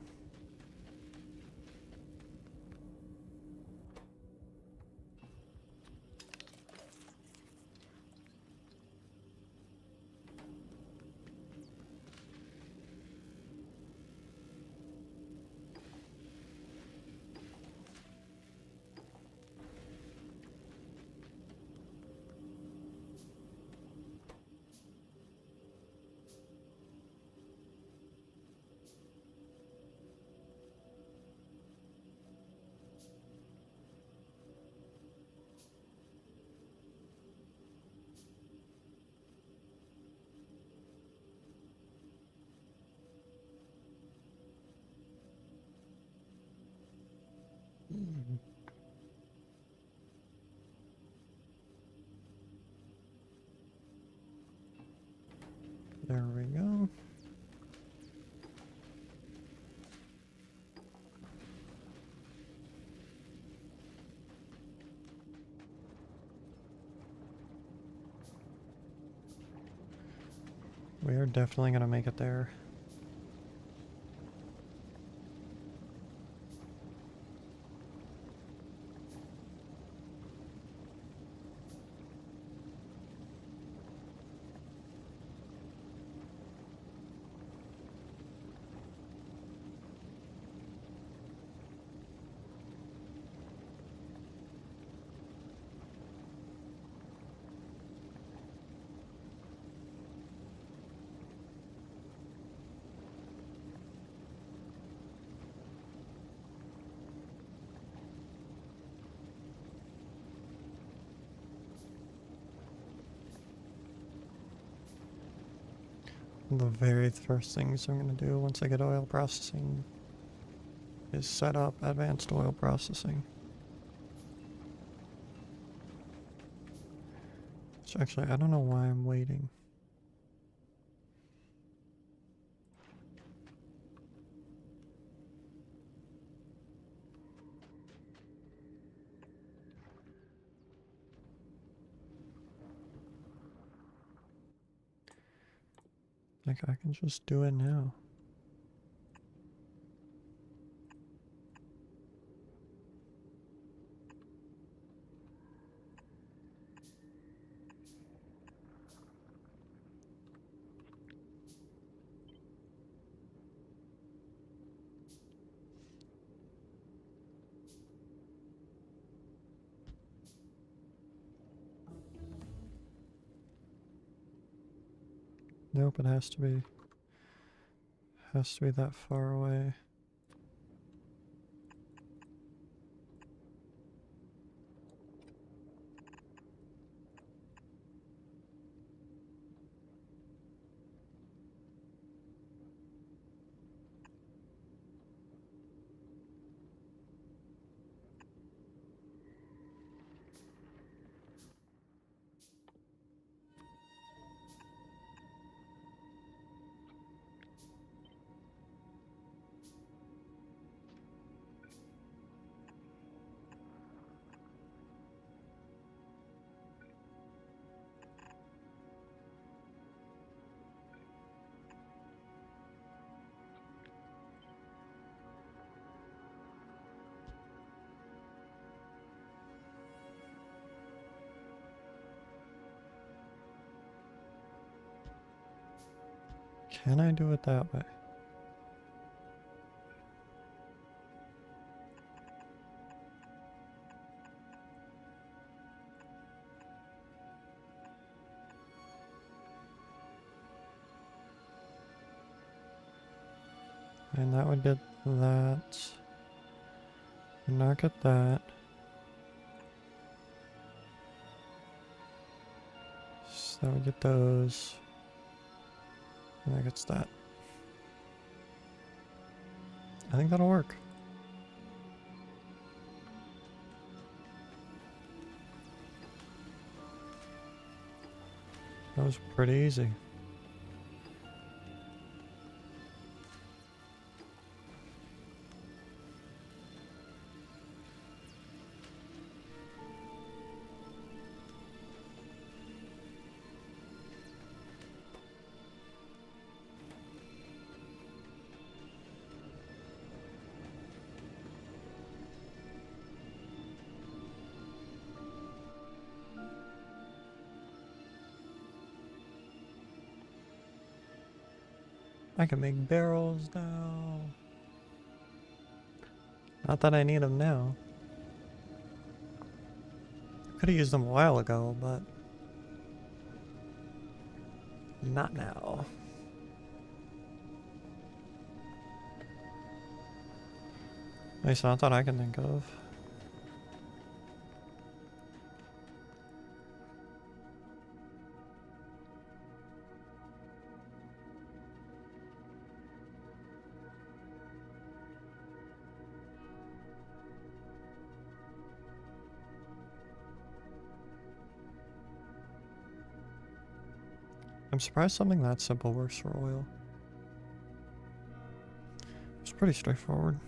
There we go. We are definitely gonna make it there. The very first things I'm going to do once I get oil processing is set up advanced oil processing. So actually, I don't know why I'm waiting. Like, I can just do it now. Nope, it has to be that far away. Can I do it that way? And that would get that. And not get that. So that would get those. And that gets that. I think that'll work. That was pretty easy. I can make barrels now. Not that I need them now. Could have used them a while ago, but not now. At least not that I can think of. I'm surprised something that simple works for oil. It's pretty straightforward.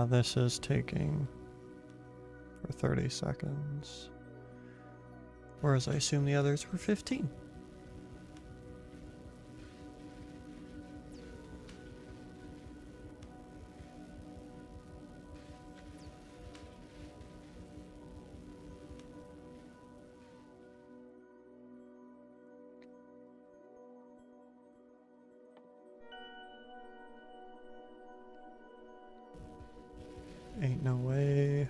This is taking for 30 seconds. Whereas I assume the others were 15. Ain't no way.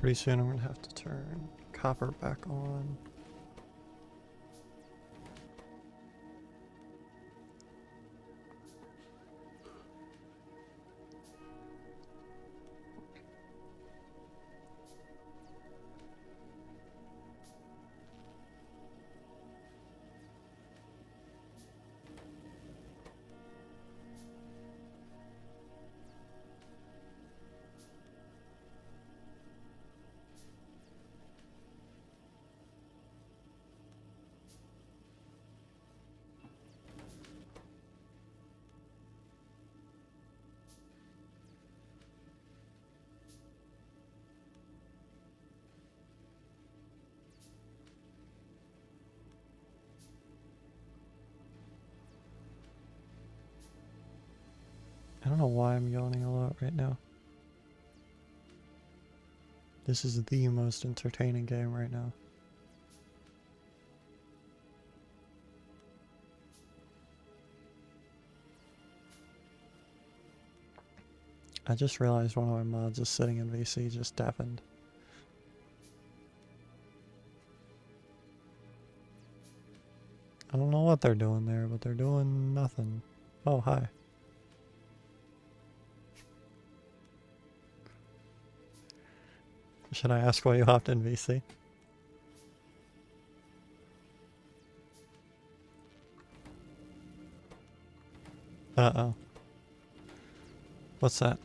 Pretty soon I'm gonna have to turn copper back on. I don't know why I'm yawning a lot right now. This is the most entertaining game right now. I just realized one of my mods is sitting in VC just deafened. I don't know what they're doing there, but they're doing nothing. Oh, hi. Should I ask why you hopped in VC? Uh-oh. What's that?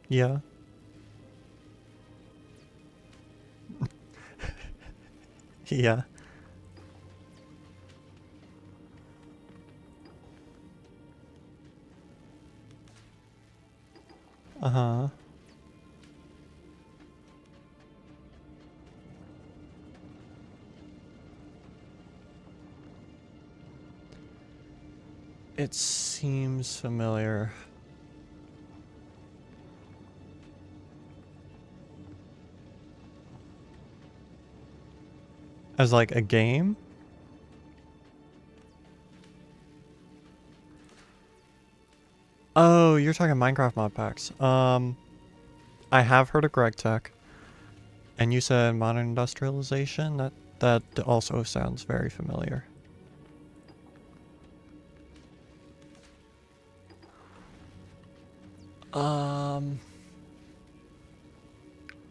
Yeah. Yeah. Uh-huh. It seems familiar. As like a game? Oh, you're talking Minecraft mod packs. I have heard of Greg Tech. And you said modern industrialization? That also sounds very familiar.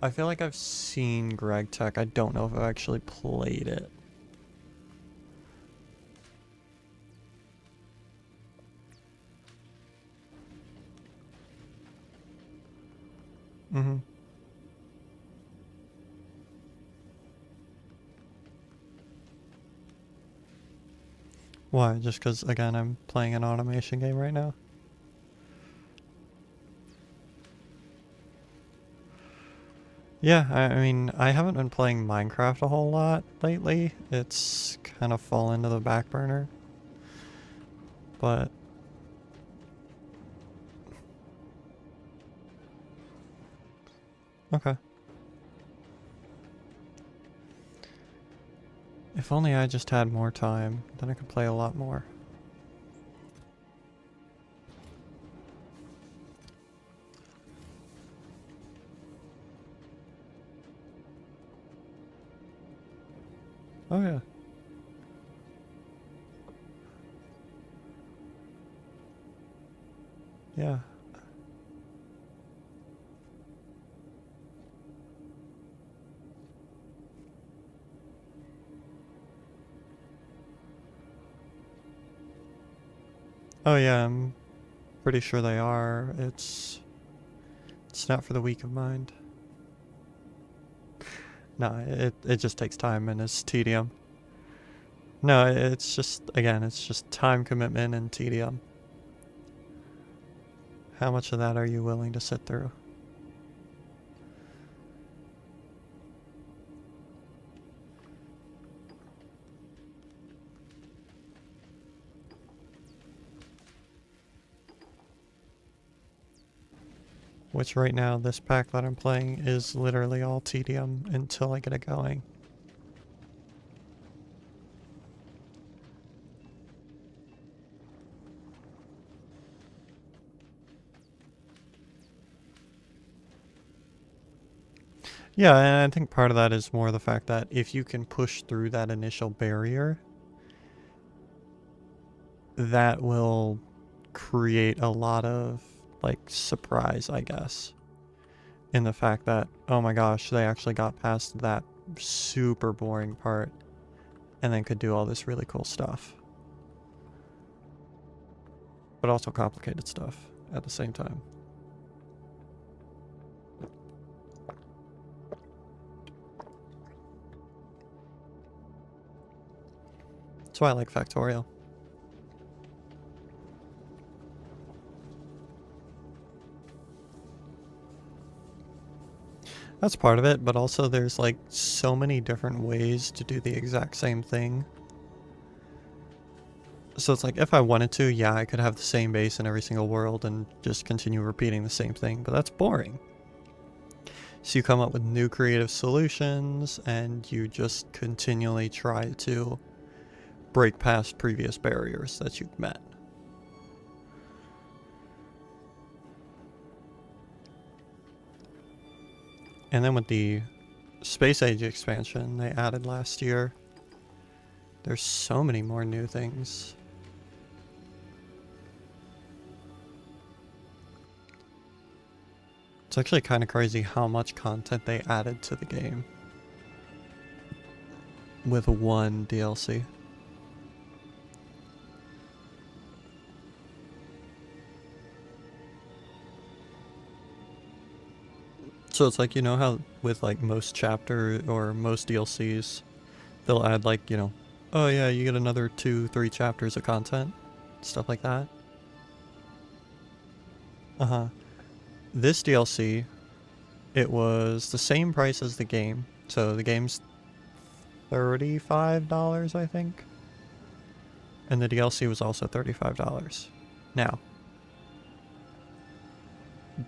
I feel like I've seen Greg Tech. I don't know if I've actually played it. Mm-hmm. Why? Just because, again, I'm playing an automation game right now? Yeah, I mean, I haven't been playing Minecraft a whole lot lately. It's kind of fallen to the back burner. But okay. If only I just had more time, then I could play a lot more. Oh yeah. Yeah. Oh yeah, I'm pretty sure they are. It's not for the weak of mind. No, it just takes time and it's tedium. No, it's just, again, it's just time commitment and tedium. How much of that are you willing to sit through? Which right now, this pack that I'm playing is literally all tedium until I get it going. Yeah, and I think part of that is more the fact that if you can push through that initial barrier, that will create a lot of, like, surprise, I guess. In the fact that, oh my gosh, they actually got past that super boring part and then could do all this really cool stuff. But also complicated stuff at the same time. That's why I like Factorio. That's part of it, but also there's like so many different ways to do the exact same thing. So it's like if I wanted to, yeah, I could have the same base in every single world and just continue repeating the same thing, but that's boring. So you come up with new creative solutions and you just continually try to break past previous barriers that you've met. And then with the Space Age expansion they added last year, there's so many more new things. It's actually kind of crazy how much content they added to the game with one DLC. So it's like, you know how with like most chapter or most DLCs, they'll add like, you know, oh yeah, you get another 2-3 chapters of content, stuff like that. Uh-huh. This DLC, it was the same price as the game. So the game's $35, I think. And the DLC was also $35. Now,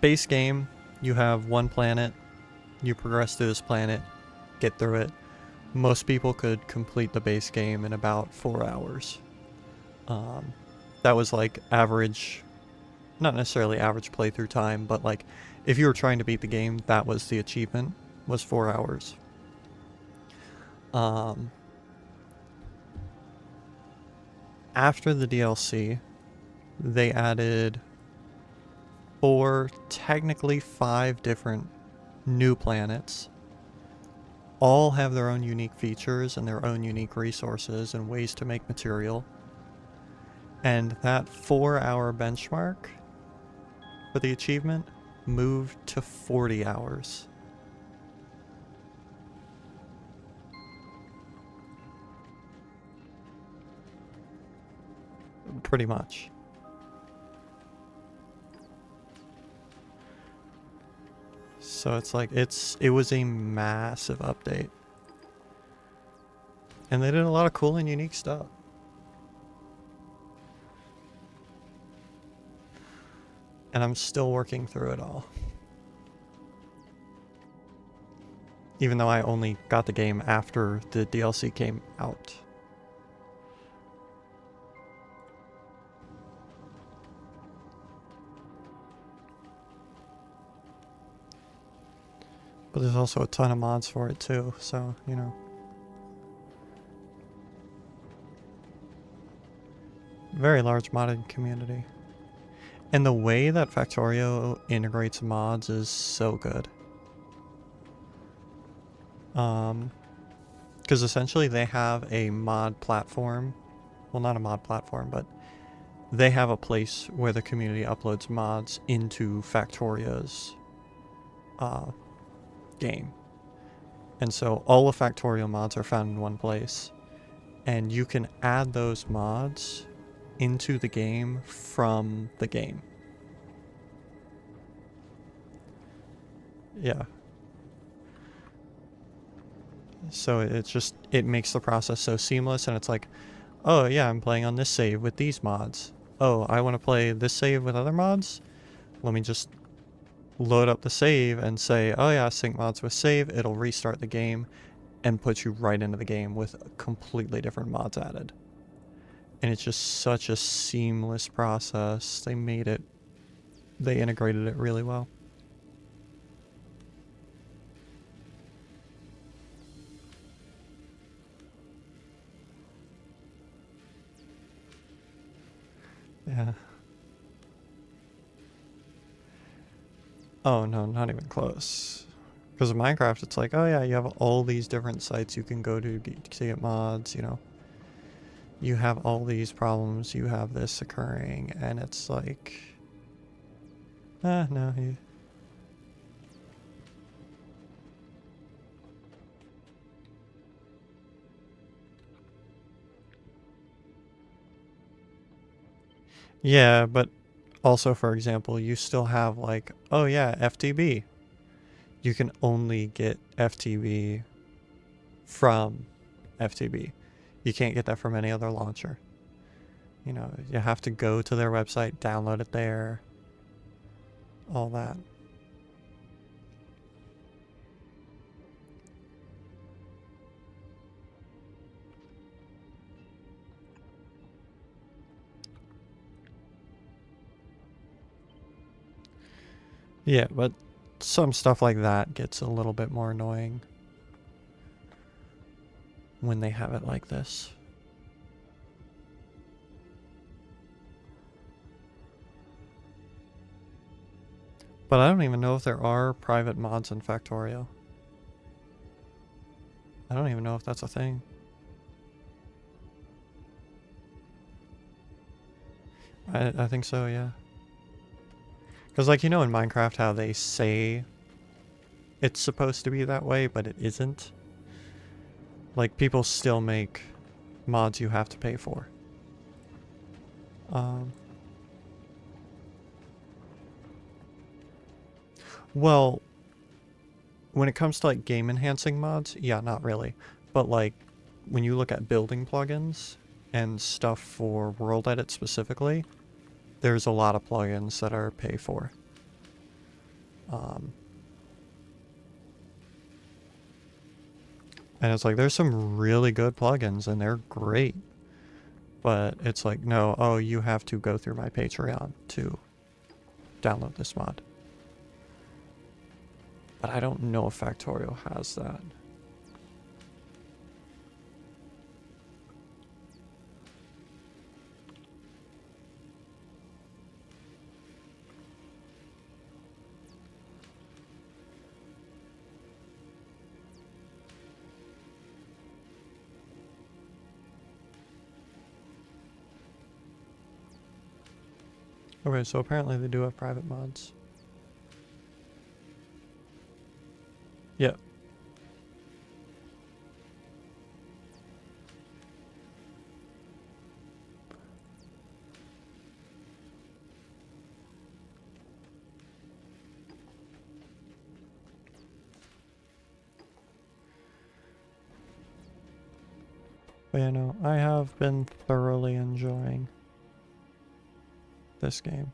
base game, you have one planet, you progress through this planet, get through it. Most people could complete the base game in about 4 hours. That was like average, not necessarily average playthrough time, but like if you were trying to beat the game, that was the achievement, was 4 hours. After the DLC, they added 4, technically 5 different new planets. All have their own unique features and their own unique resources and ways to make material. And that 4-hour benchmark for the achievement moved to 40 hours. Pretty much. So it's like, it was a massive update. And they did a lot of cool and unique stuff. And I'm still working through it all. Even though I only got the game after the DLC came out. But there's also a ton of mods for it too, so, you know. Very large modded community. And the way that Factorio integrates mods is so good. Because essentially they have a mod platform. Well, not a mod platform, but they have a place where the community uploads mods into Factorio's game. And so all of Factorio mods are found in one place. And you can add those mods into the game from the game. Yeah. So it makes the process so seamless, and it's like, oh yeah, I'm playing on this save with these mods. Oh, I want to play this save with other mods? Let me just load up the save and say, oh yeah, sync mods with save. It'll restart the game and put you right into the game with completely different mods added. And it's just such a seamless process. They integrated it really well. Yeah. Oh no, not even close. Because of Minecraft, it's like, oh yeah, you have all these different sites you can go to get mods, you know. You have all these problems, you have this occurring, and it's like, no, you... Yeah, but also, for example, you still have like, oh yeah, FTB. You can only get FTB from FTB. You can't get that from any other launcher. You know, you have to go to their website, download it there, all that. Yeah, but some stuff like that gets a little bit more annoying when they have it like this. But I don't even know if there are private mods in Factorio. I don't even know if that's a thing. I think so, yeah. Because, like, you know in Minecraft how they say it's supposed to be that way, but it isn't? Like, people still make mods you have to pay for. Well, when it comes to, like, game-enhancing mods, yeah, not really. But, like, when you look at building plugins and stuff for World Edit specifically, there's a lot of plugins that are pay for. And it's like, there's some really good plugins and they're great. But it's like, no, oh, you have to go through my Patreon to download this mod. But I don't know if Factorio has that. Okay, so apparently they do have private mods. Yeah. But you know, I have been thoroughly enjoying this game.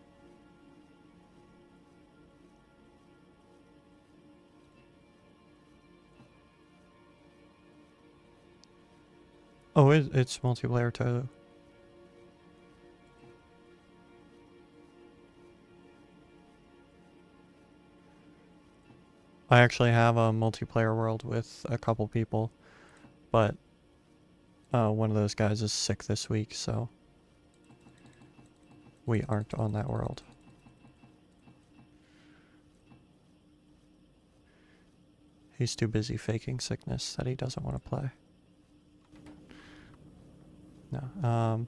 Oh, it's multiplayer too. I actually have a multiplayer world with a couple people, but one of those guys is sick this week, so we aren't on that world. He's too busy faking sickness that he doesn't want to play. No,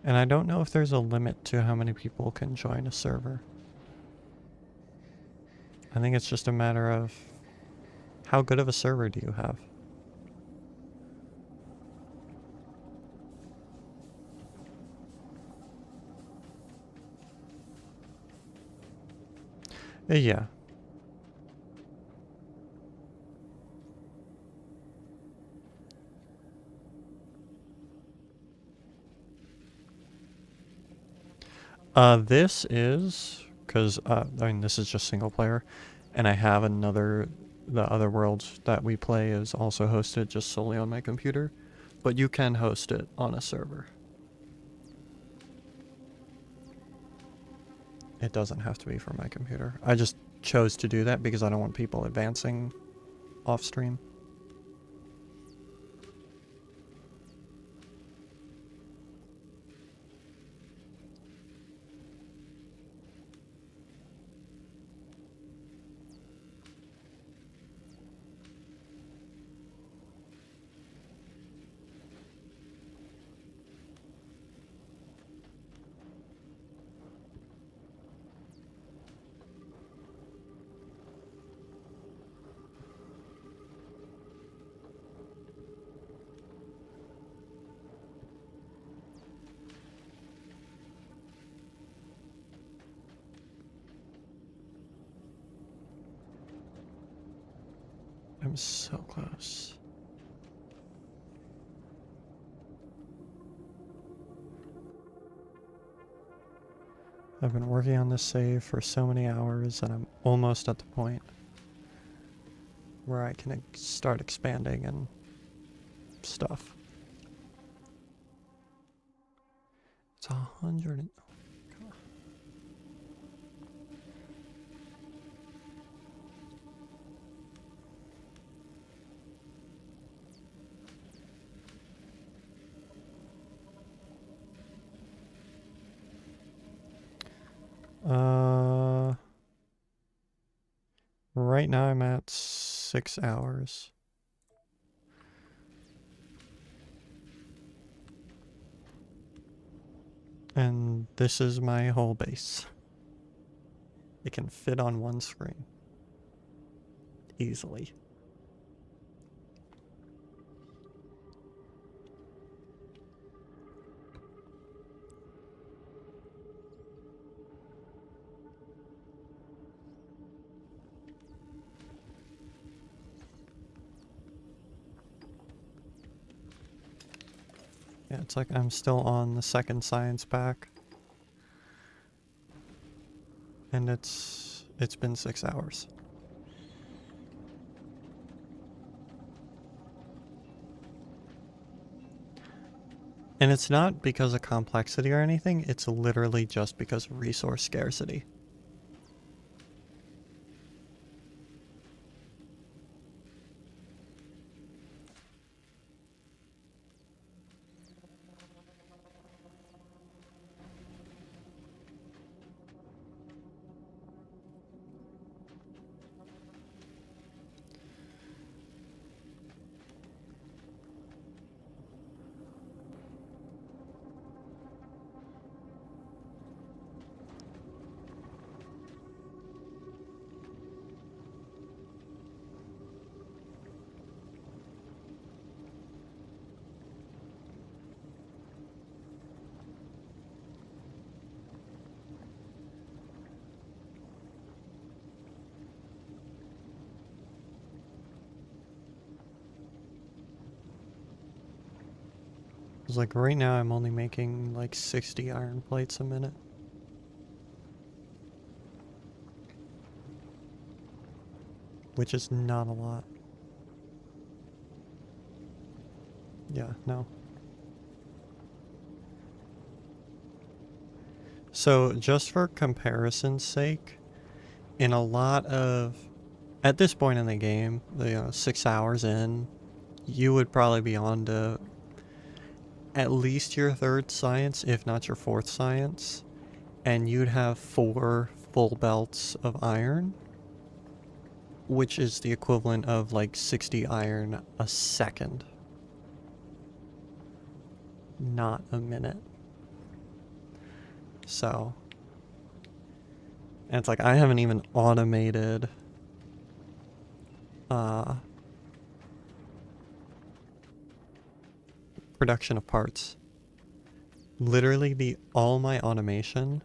and I don't know if there's a limit to how many people can join a server. I think it's just a matter of how good of a server do you have? Yeah. This is, because, I mean, this is just single player, and I have the other world that we play is also hosted just solely on my computer, but you can host it on a server. It doesn't have to be for my computer. I just chose to do that because I don't want people advancing off stream. I'm so close. I've been working on this save for so many hours and I'm almost at the point where I can start expanding and stuff. It's 100 and... Right now I'm at 6 hours. And this is my whole base. It can fit on one screen. Easily. Yeah, it's like I'm still on the second science pack. And it's been 6 hours. And it's not because of complexity or anything, it's literally just because of resource scarcity. Because like right now I'm only making like 60 iron plates a minute. Which is not a lot. Yeah, no. So just for comparison's sake, in a lot of, at this point in the game, 6 hours in, you would probably be on to at least your third science, if not your fourth science, and you'd have 4 full belts of iron, which is the equivalent of like 60 iron a second. Not a minute. So, and it's like I haven't even automated production of parts. Literally all my automation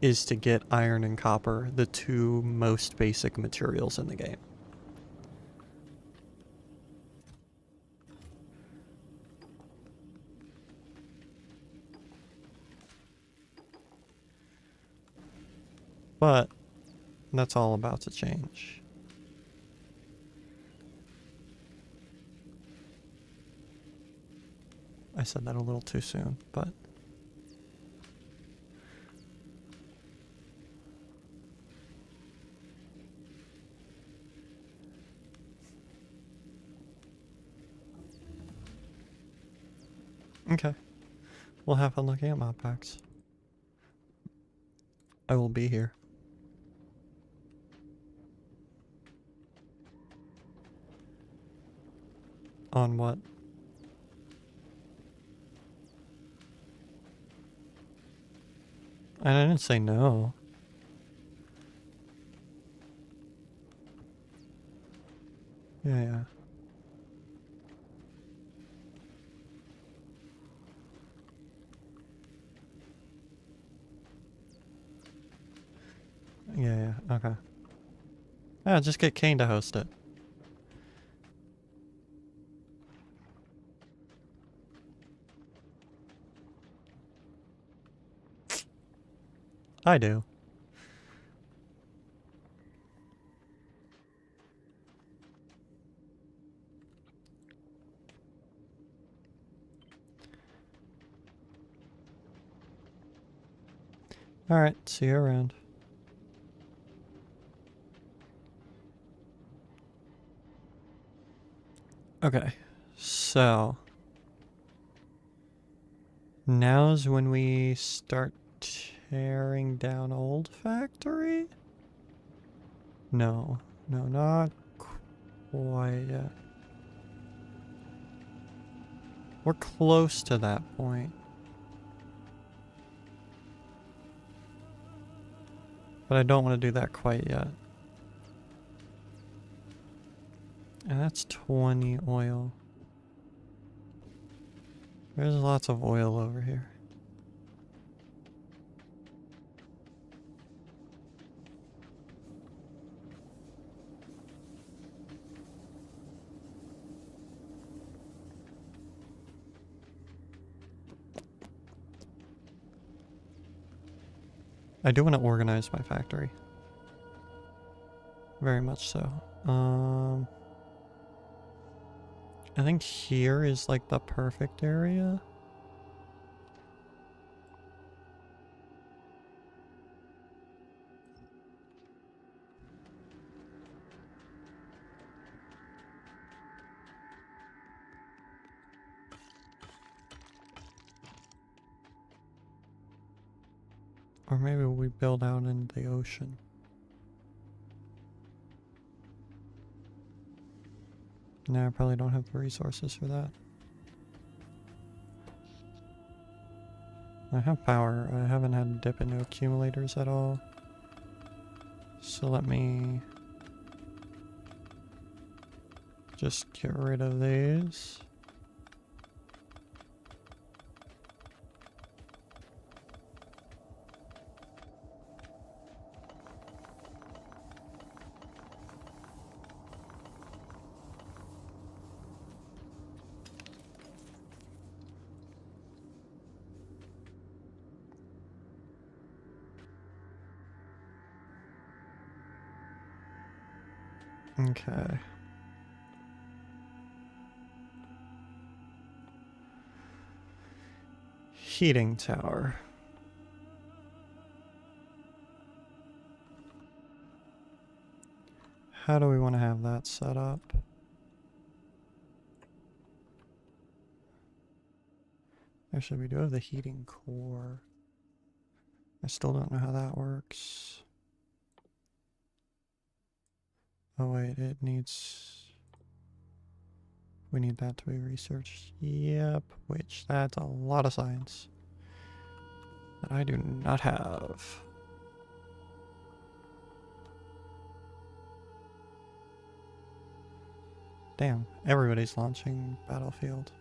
is to get iron and copper, the 2 most basic materials in the game. But that's all about to change. I said that a little too soon, but okay. We'll have fun looking at mod packs. I will be here. On what? I didn't say no. Yeah. Yeah, okay. Yeah, just get Kane to host it. I do. Alright, see you around. Okay, so now's when we start tearing down old factory? No, not quite yet. We're close to that point. But I don't want to do that quite yet. And that's 20 oil. There's lots of oil over here. I do want to organize my factory. Very much so. I think here is like the perfect area. Or maybe we build out into the ocean. No, I probably don't have the resources for that. I have power. I haven't had to dip into accumulators at all. So let me just get rid of these. Okay. Heating tower. How do we want to have that set up? Actually, we do have the heating core. I still don't know how that works. Oh wait, it needs... We need that to be researched. Yep, which that's a lot of science that I do not have. Damn, everybody's launching Battlefield.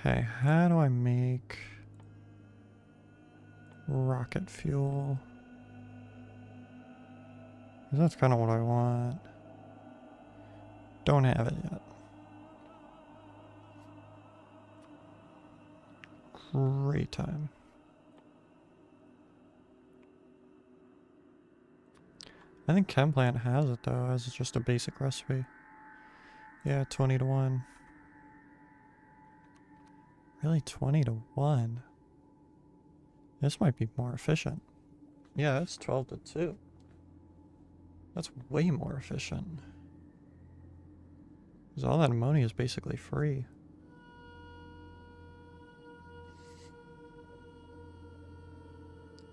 Okay, how do I make rocket fuel? 'Cause that's kind of what I want. Don't have it yet. Great time. I think Chemplant has it though, as just a basic recipe. Yeah, 20 to 1. Really, 20 to 1? This might be more efficient. Yeah, it's 12 to 2. That's way more efficient. Because all that ammonia is basically free.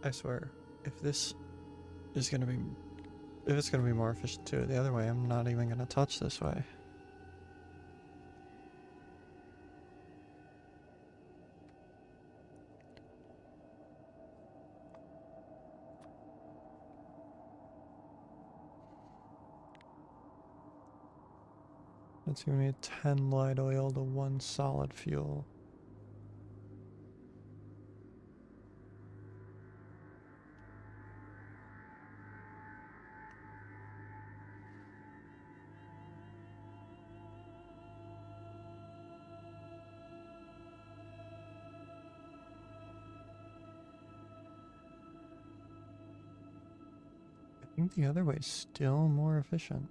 I swear, if this is gonna be... If it's gonna be more efficient too, the other way, I'm not even gonna touch this way. That's gonna be 10 light oil to 1 solid fuel. I think the other way is still more efficient.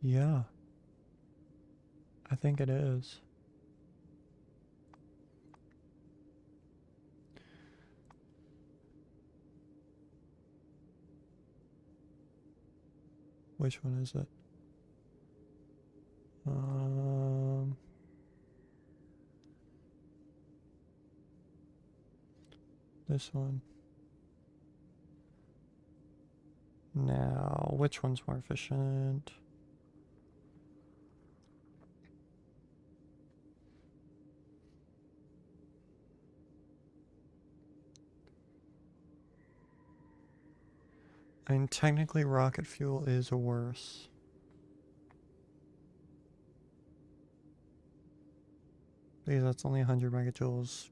Yeah, I think it is. Which one is it? This one. Now, which one's more efficient? I mean, technically rocket fuel is worse. Because that's only 100 megajoules.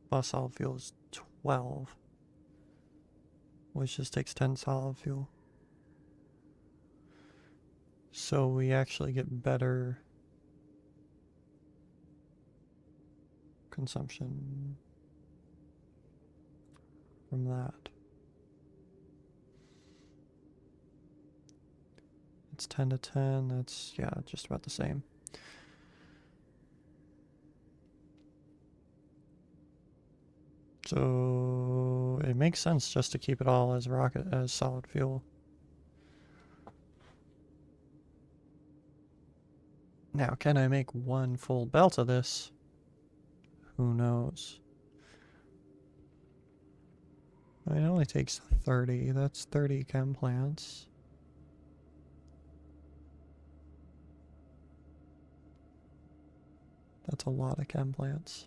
Plus solid fuel is 12. Which just takes 10 solid fuel. So we actually get better consumption from that. It's 10 to 10, that's, yeah, just about the same. So it makes sense just to keep it all as solid fuel. Now, can I make one full belt of this? Who knows? I mean, it only takes 30. That's 30 chem plants. That's a lot of chem plants.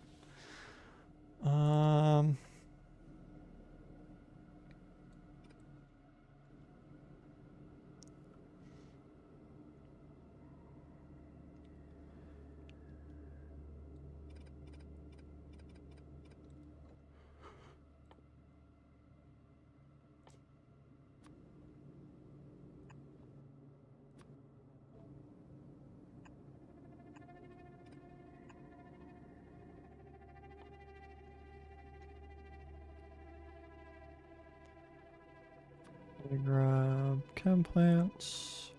We grab chem plants.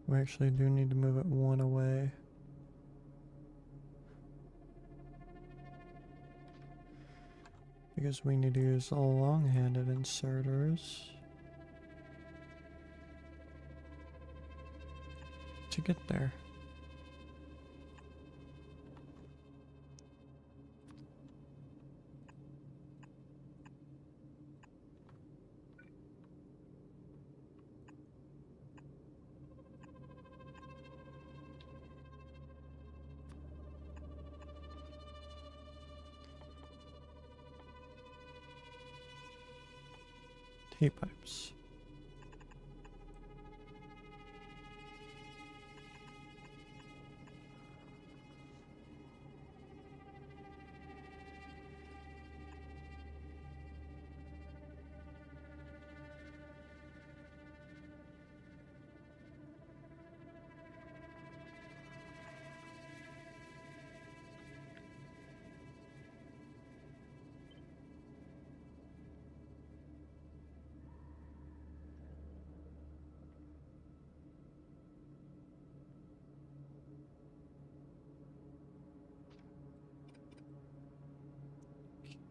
We actually do need to move it one away. Because we need to use the long-handed inserters to get there. T-pipes.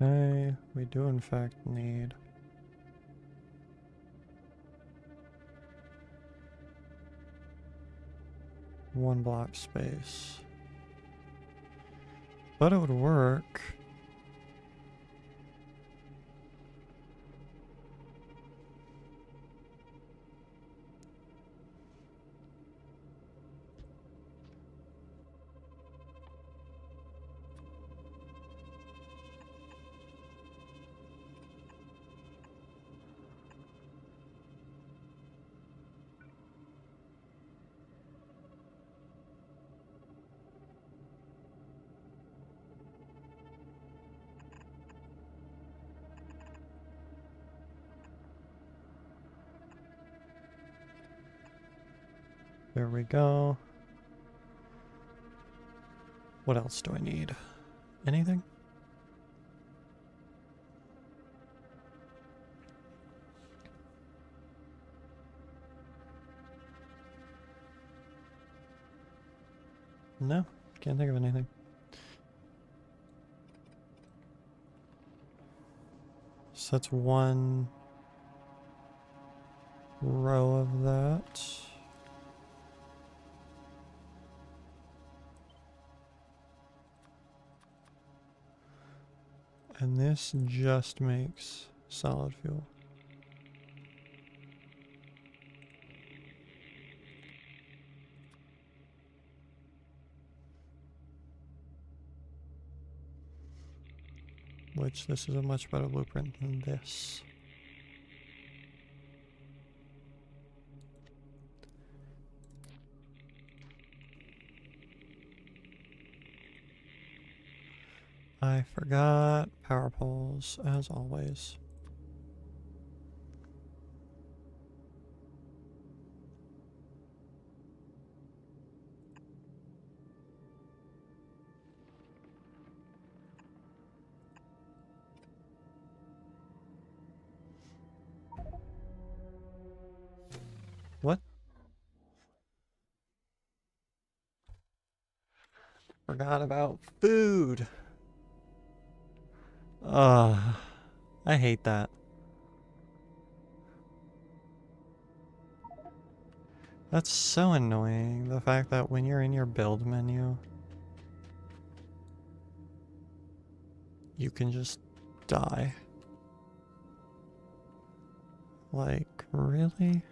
Okay, we do in fact need one block space. But it would work. There we go. What else do I need? Anything? No, can't think of anything. So that's one row of that. And this just makes solid fuel. Which this is a much better blueprint than this. I forgot power poles, as always. What? Forgot about food. Ugh, I hate that. That's so annoying, the fact that when you're in your build menu, you can just die. Like, really?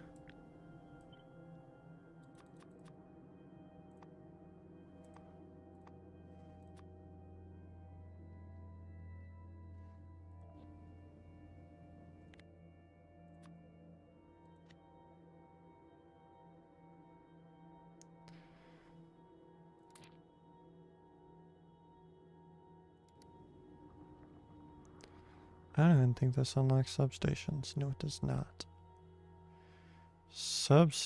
I don't even think this unlocks substations. No, it does not. Substations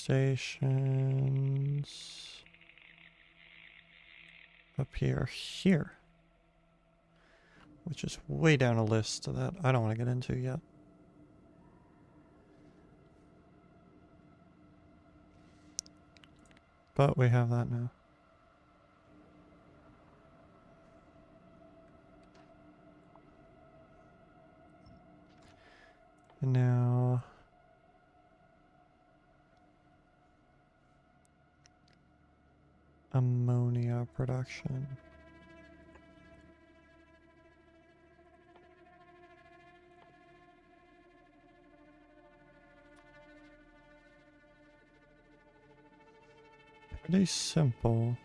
appear here, which is way down a list that I don't want to get into yet. But we have that now. And now ammonia production. Pretty simple.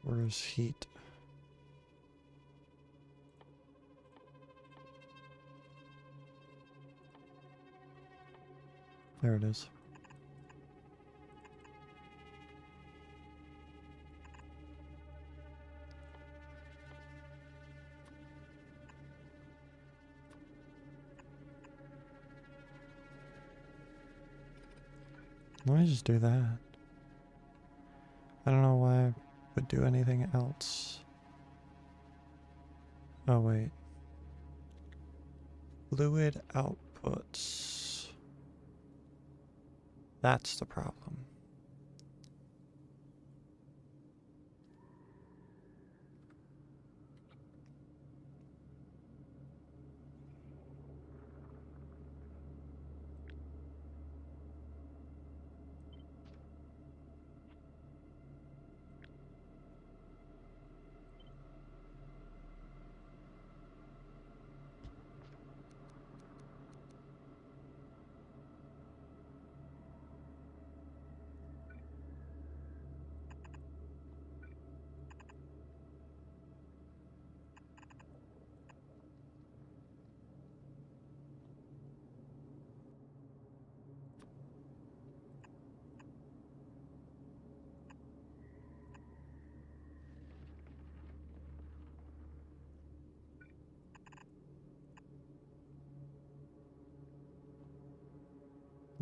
Where is heat? There it is. Let me just do that. I don't know why I would do anything else. Oh wait. Fluid outputs. That's the problem.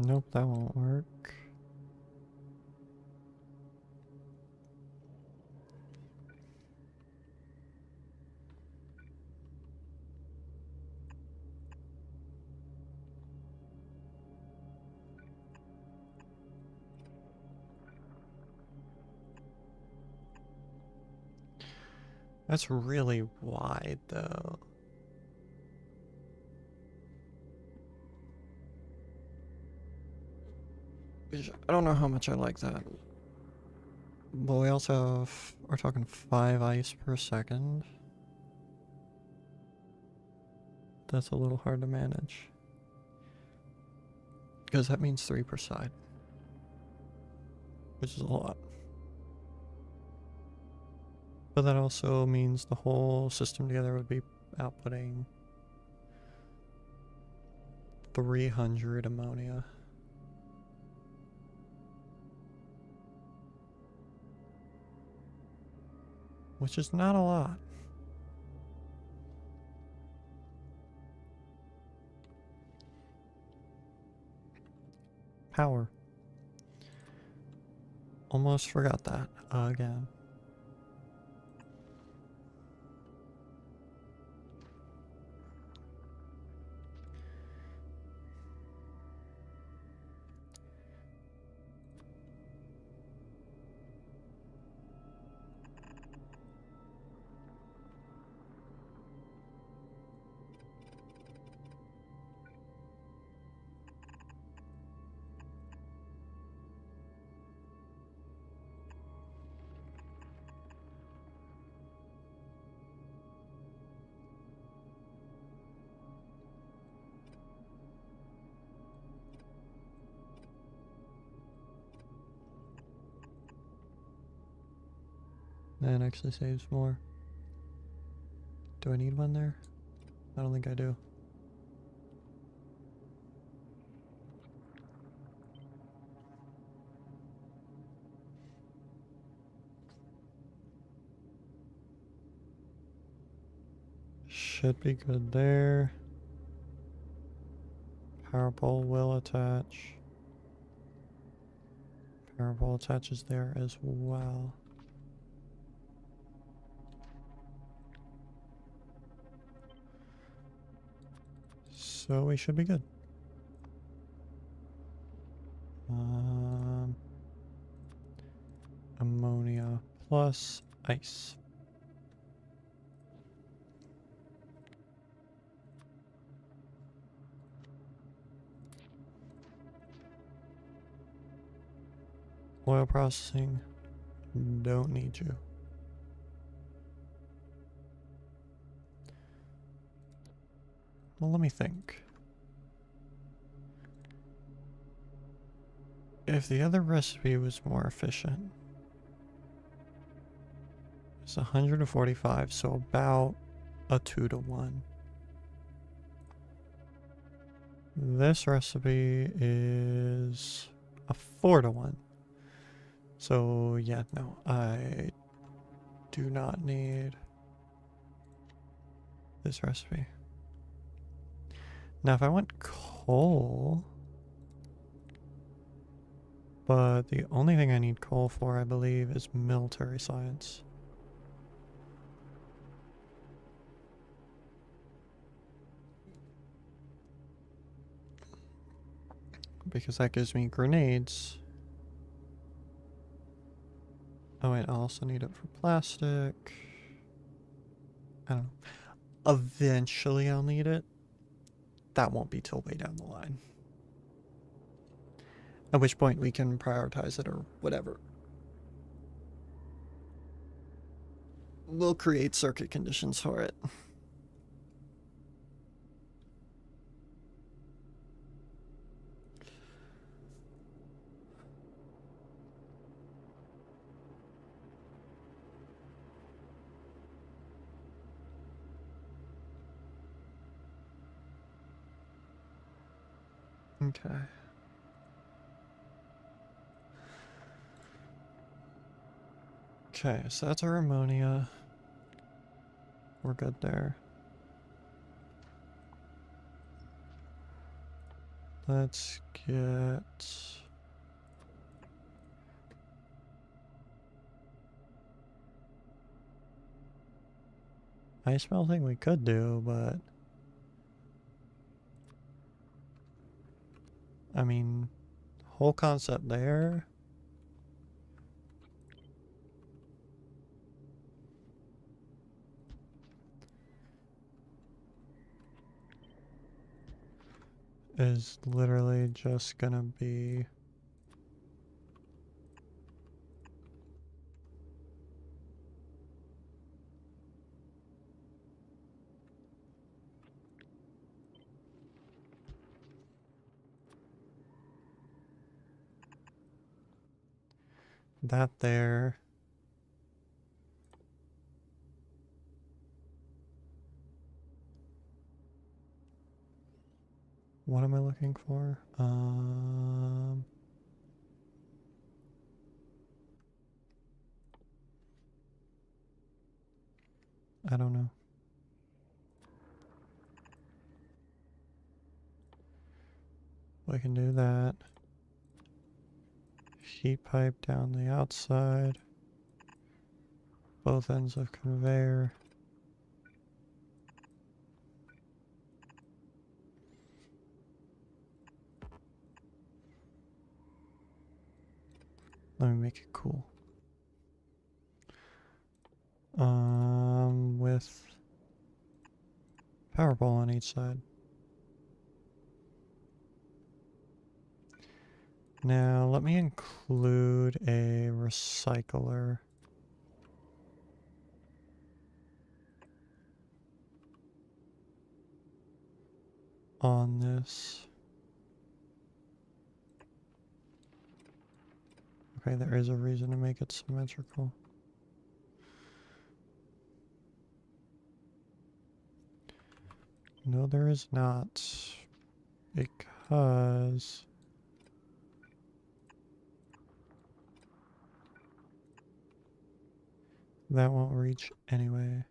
Nope, that won't work. That's really wide, though. I don't know how much I like that. But we also are talking 5 ice per second. That's a little hard to manage. Because that means 3 per side. Which is a lot. But that also means the whole system together would be outputting 300 ammonia. Which is not a lot. Power. Almost forgot that again. That actually saves more. Do I need one there? I don't think I do. Should be good there. Power pole will attach. Power pole attaches there as well. So we should be good. Ammonia plus ice. Oil processing, don't need you. Well, let me think. If the other recipe was more efficient, it's 145, so about a 2-to-1. This recipe is a 4-to-1. So yeah, no, I do not need this recipe. Now if I want coal, but the only thing I need coal for, I believe, is military science. Because that gives me grenades. Oh wait, I also need it for plastic. I don't know. Eventually I'll need it. That won't be till way down the line. At which point we can prioritize it or whatever. We'll create circuit conditions for it. Okay. Okay, so that's our ammonia. We're good there. Let's get... ice melting we could do, but... I mean, whole concept there... is literally just gonna be... that there. What am I looking for? I don't know. We can do that. Heat pipe down the outside. Both ends of conveyor. Let me make it cool. With power pole on each side. Now let me include a recycler. On this. Okay, there is a reason to make it symmetrical. No, there is not. Because that won't reach anyway.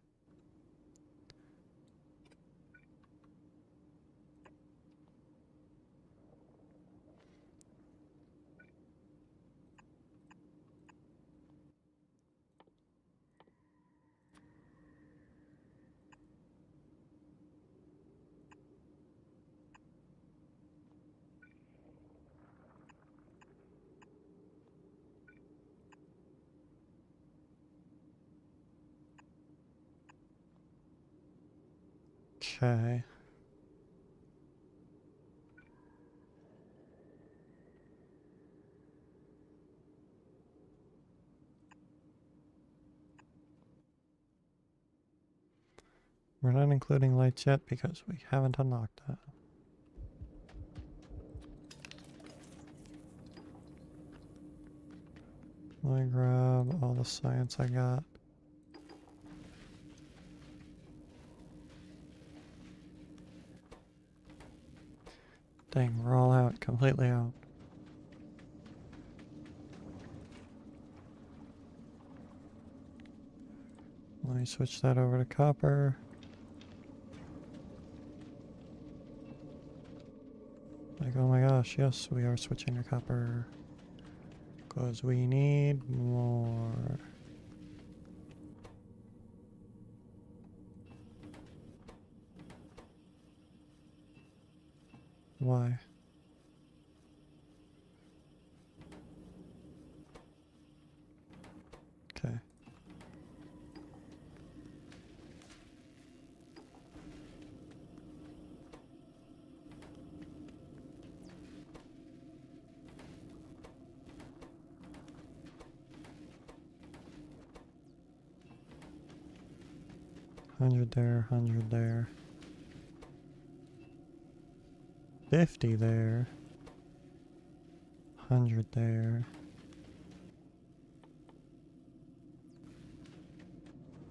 Okay. We're not including lights yet because we haven't unlocked that. Let me grab all the science I got. Dang, we're all out, completely out. Let me switch that over to copper. Like, oh my gosh, yes, we are switching to copper. Because we need more. Why? Okay. $100 there, $100 there. 50 there. 100 there.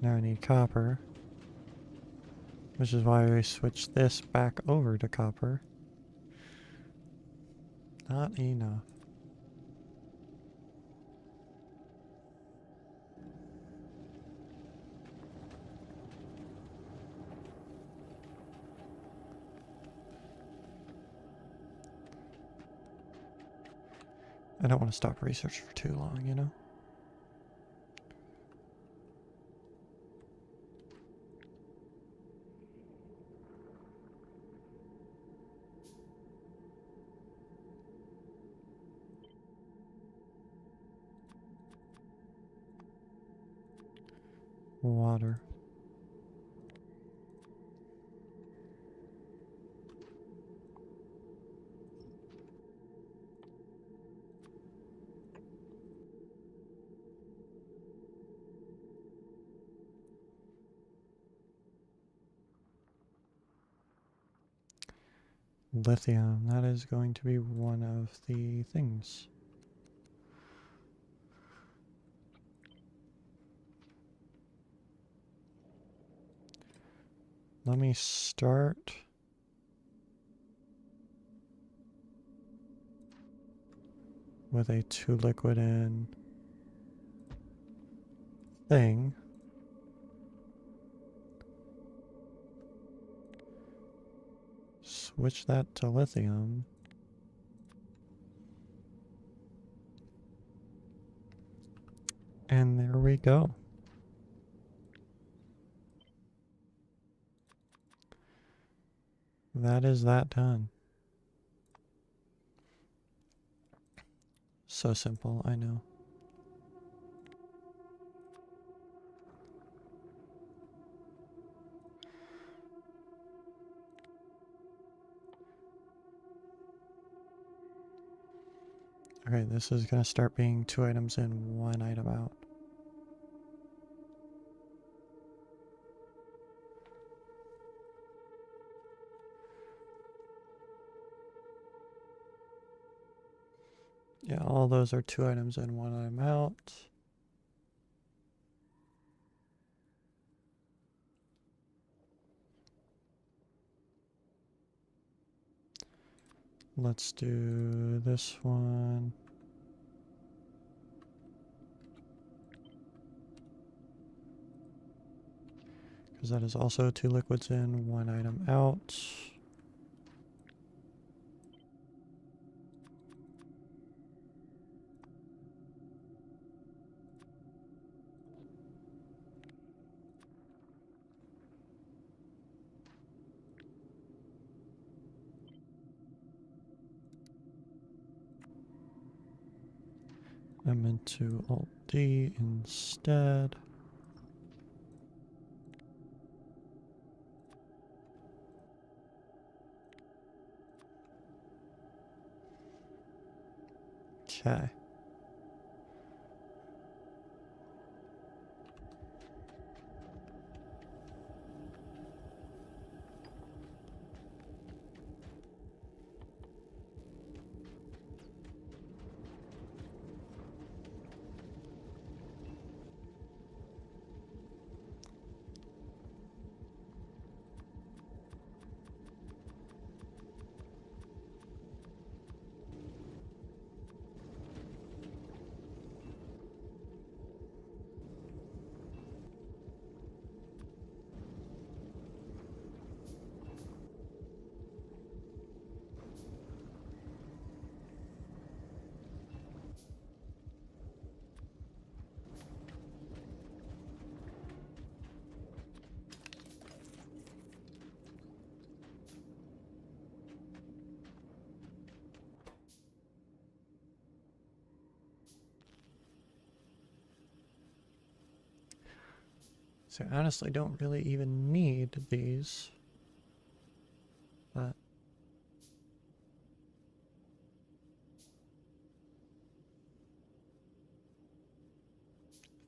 Now I need copper. Which is why we switched this back over to copper. Not enough. I don't want to stop research for too long, you know? Water. Lithium. That is going to be one of the things. Let me start with a 2 liquid in thing. Switch that to lithium. And there we go. That is that done. So simple, I know. Okay, this is going to start being 2 items in, 1 item out. Yeah, all those are 2 items in, 1 item out. Let's do this one. Because that is also 2 liquids in, 1 item out. I meant to Alt D instead. Okay. So I honestly don't really even need these. But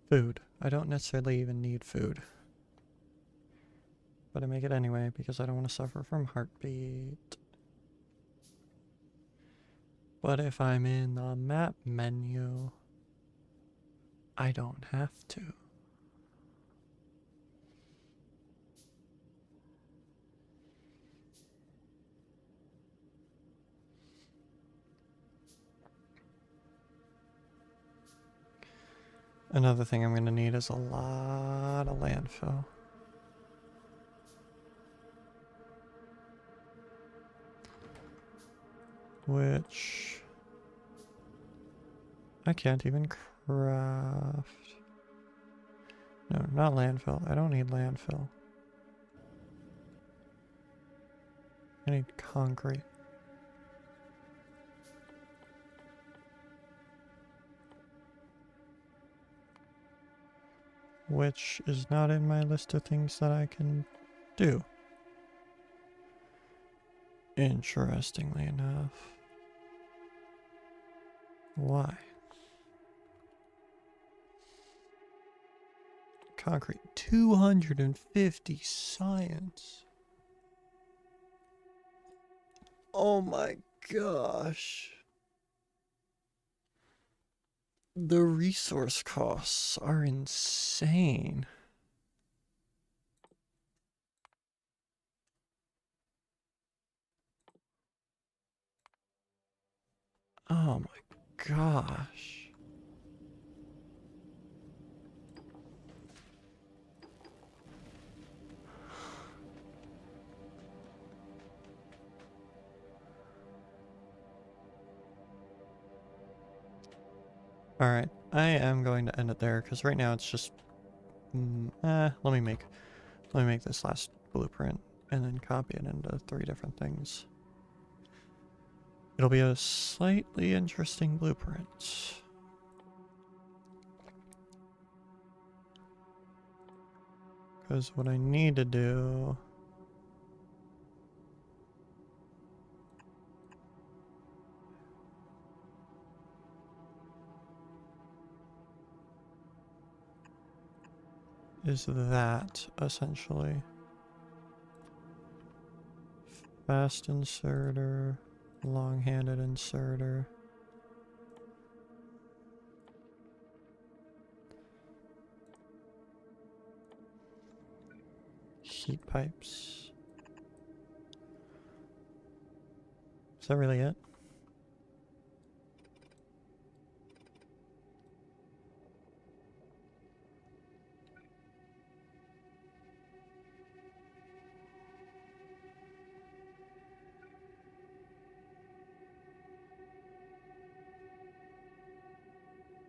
food. I don't necessarily even need food. But I make it anyway because I don't want to suffer from heartbeat. But if I'm in the map menu, I don't have to. Another thing I'm going to need is a lot of landfill. Which I can't even craft. No, not landfill. I don't need landfill. I need concrete. Which is not in my list of things that I can do. Interestingly enough. Why? Concrete. 250 science. Oh my gosh. The resource costs are insane. Oh my gosh. Alright, I am going to end it there because right now it's just let me make this last blueprint and then copy it into 3 different things. It'll be a slightly interesting blueprint. Because what I need to do is that, essentially. Fast inserter, long-handed inserter. Heat pipes. that really it?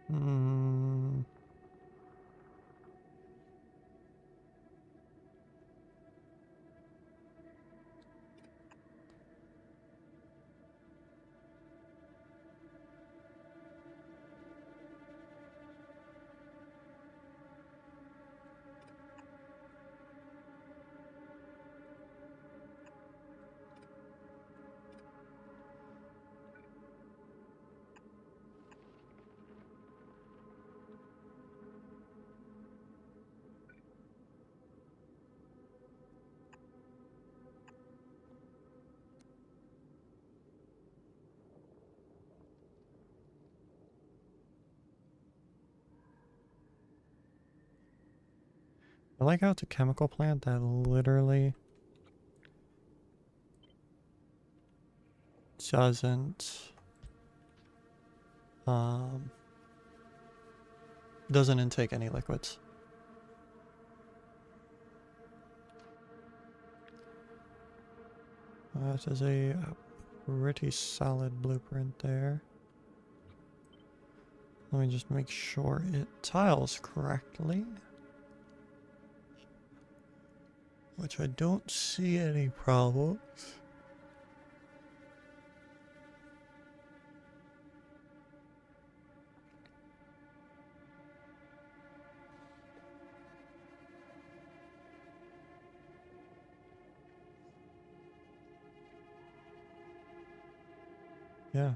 Hmm. I like how it's a chemical plant that literally doesn't um doesn't intake any liquids. That is a pretty solid blueprint there. Let me just make sure it tiles correctly. Which I don't see any problems. Yeah.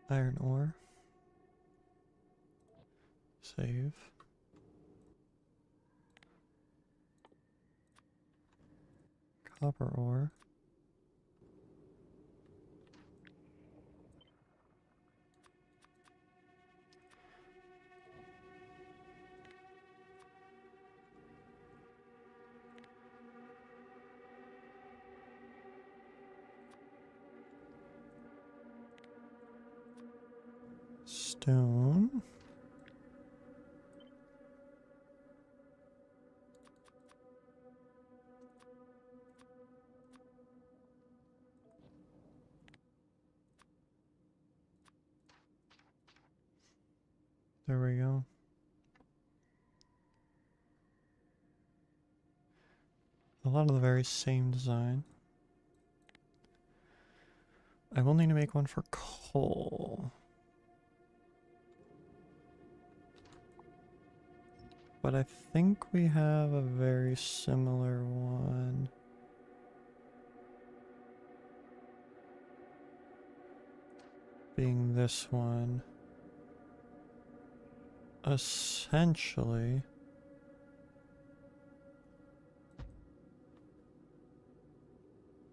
Iron ore. Save. Copper ore. Stone. There we go. A lot of the very same design. I will need to make one for coal. But I think we have a very similar one. Being this one. Essentially,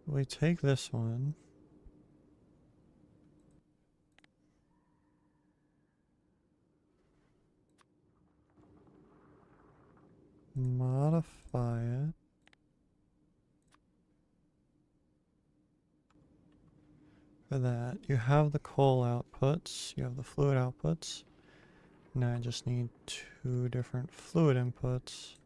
we take this one. Modify it. For that, you have the coal outputs, you have the fluid outputs. Now I just need 2 different fluid inputs.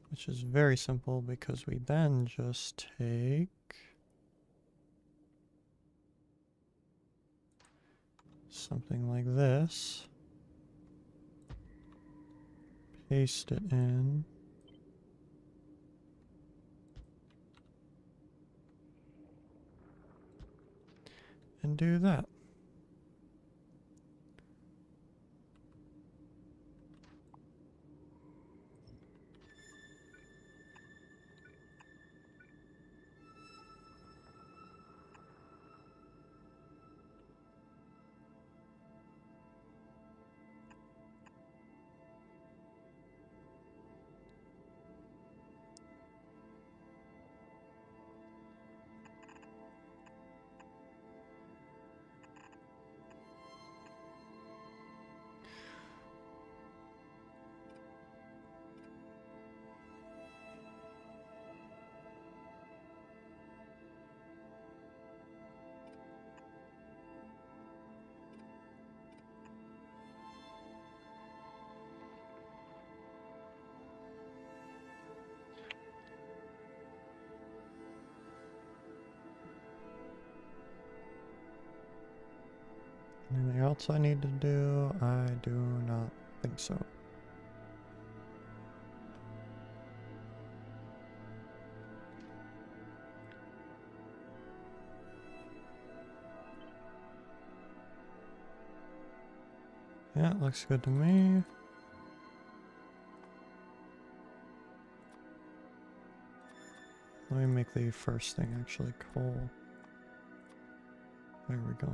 Which is very simple because we then just take something like this, paste it in, and do that. else I need to do? I do not think so. Yeah, it looks good to me. Let me make the first thing actually coal. There we go.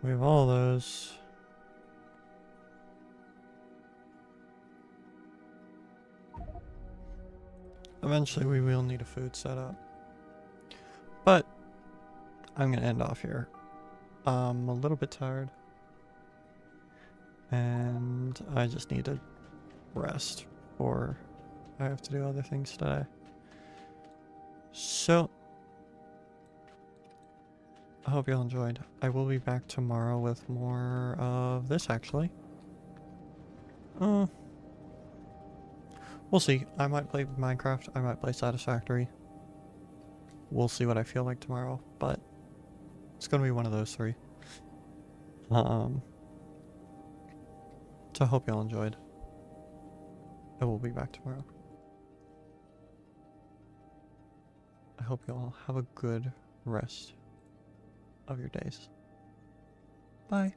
We have all those. Eventually we will need a food setup. But I'm gonna end off here. I'm a little bit tired. And I just need to rest, or I have to do other things today. So I hope you all enjoyed. I will be back tomorrow with more of this actually. We'll see. I might play Minecraft, I might play Satisfactory. We'll see what I feel like tomorrow, but it's gonna be one of those three. So I hope y'all enjoyed. I will be back tomorrow. I hope y'all have a good rest of your days. Bye.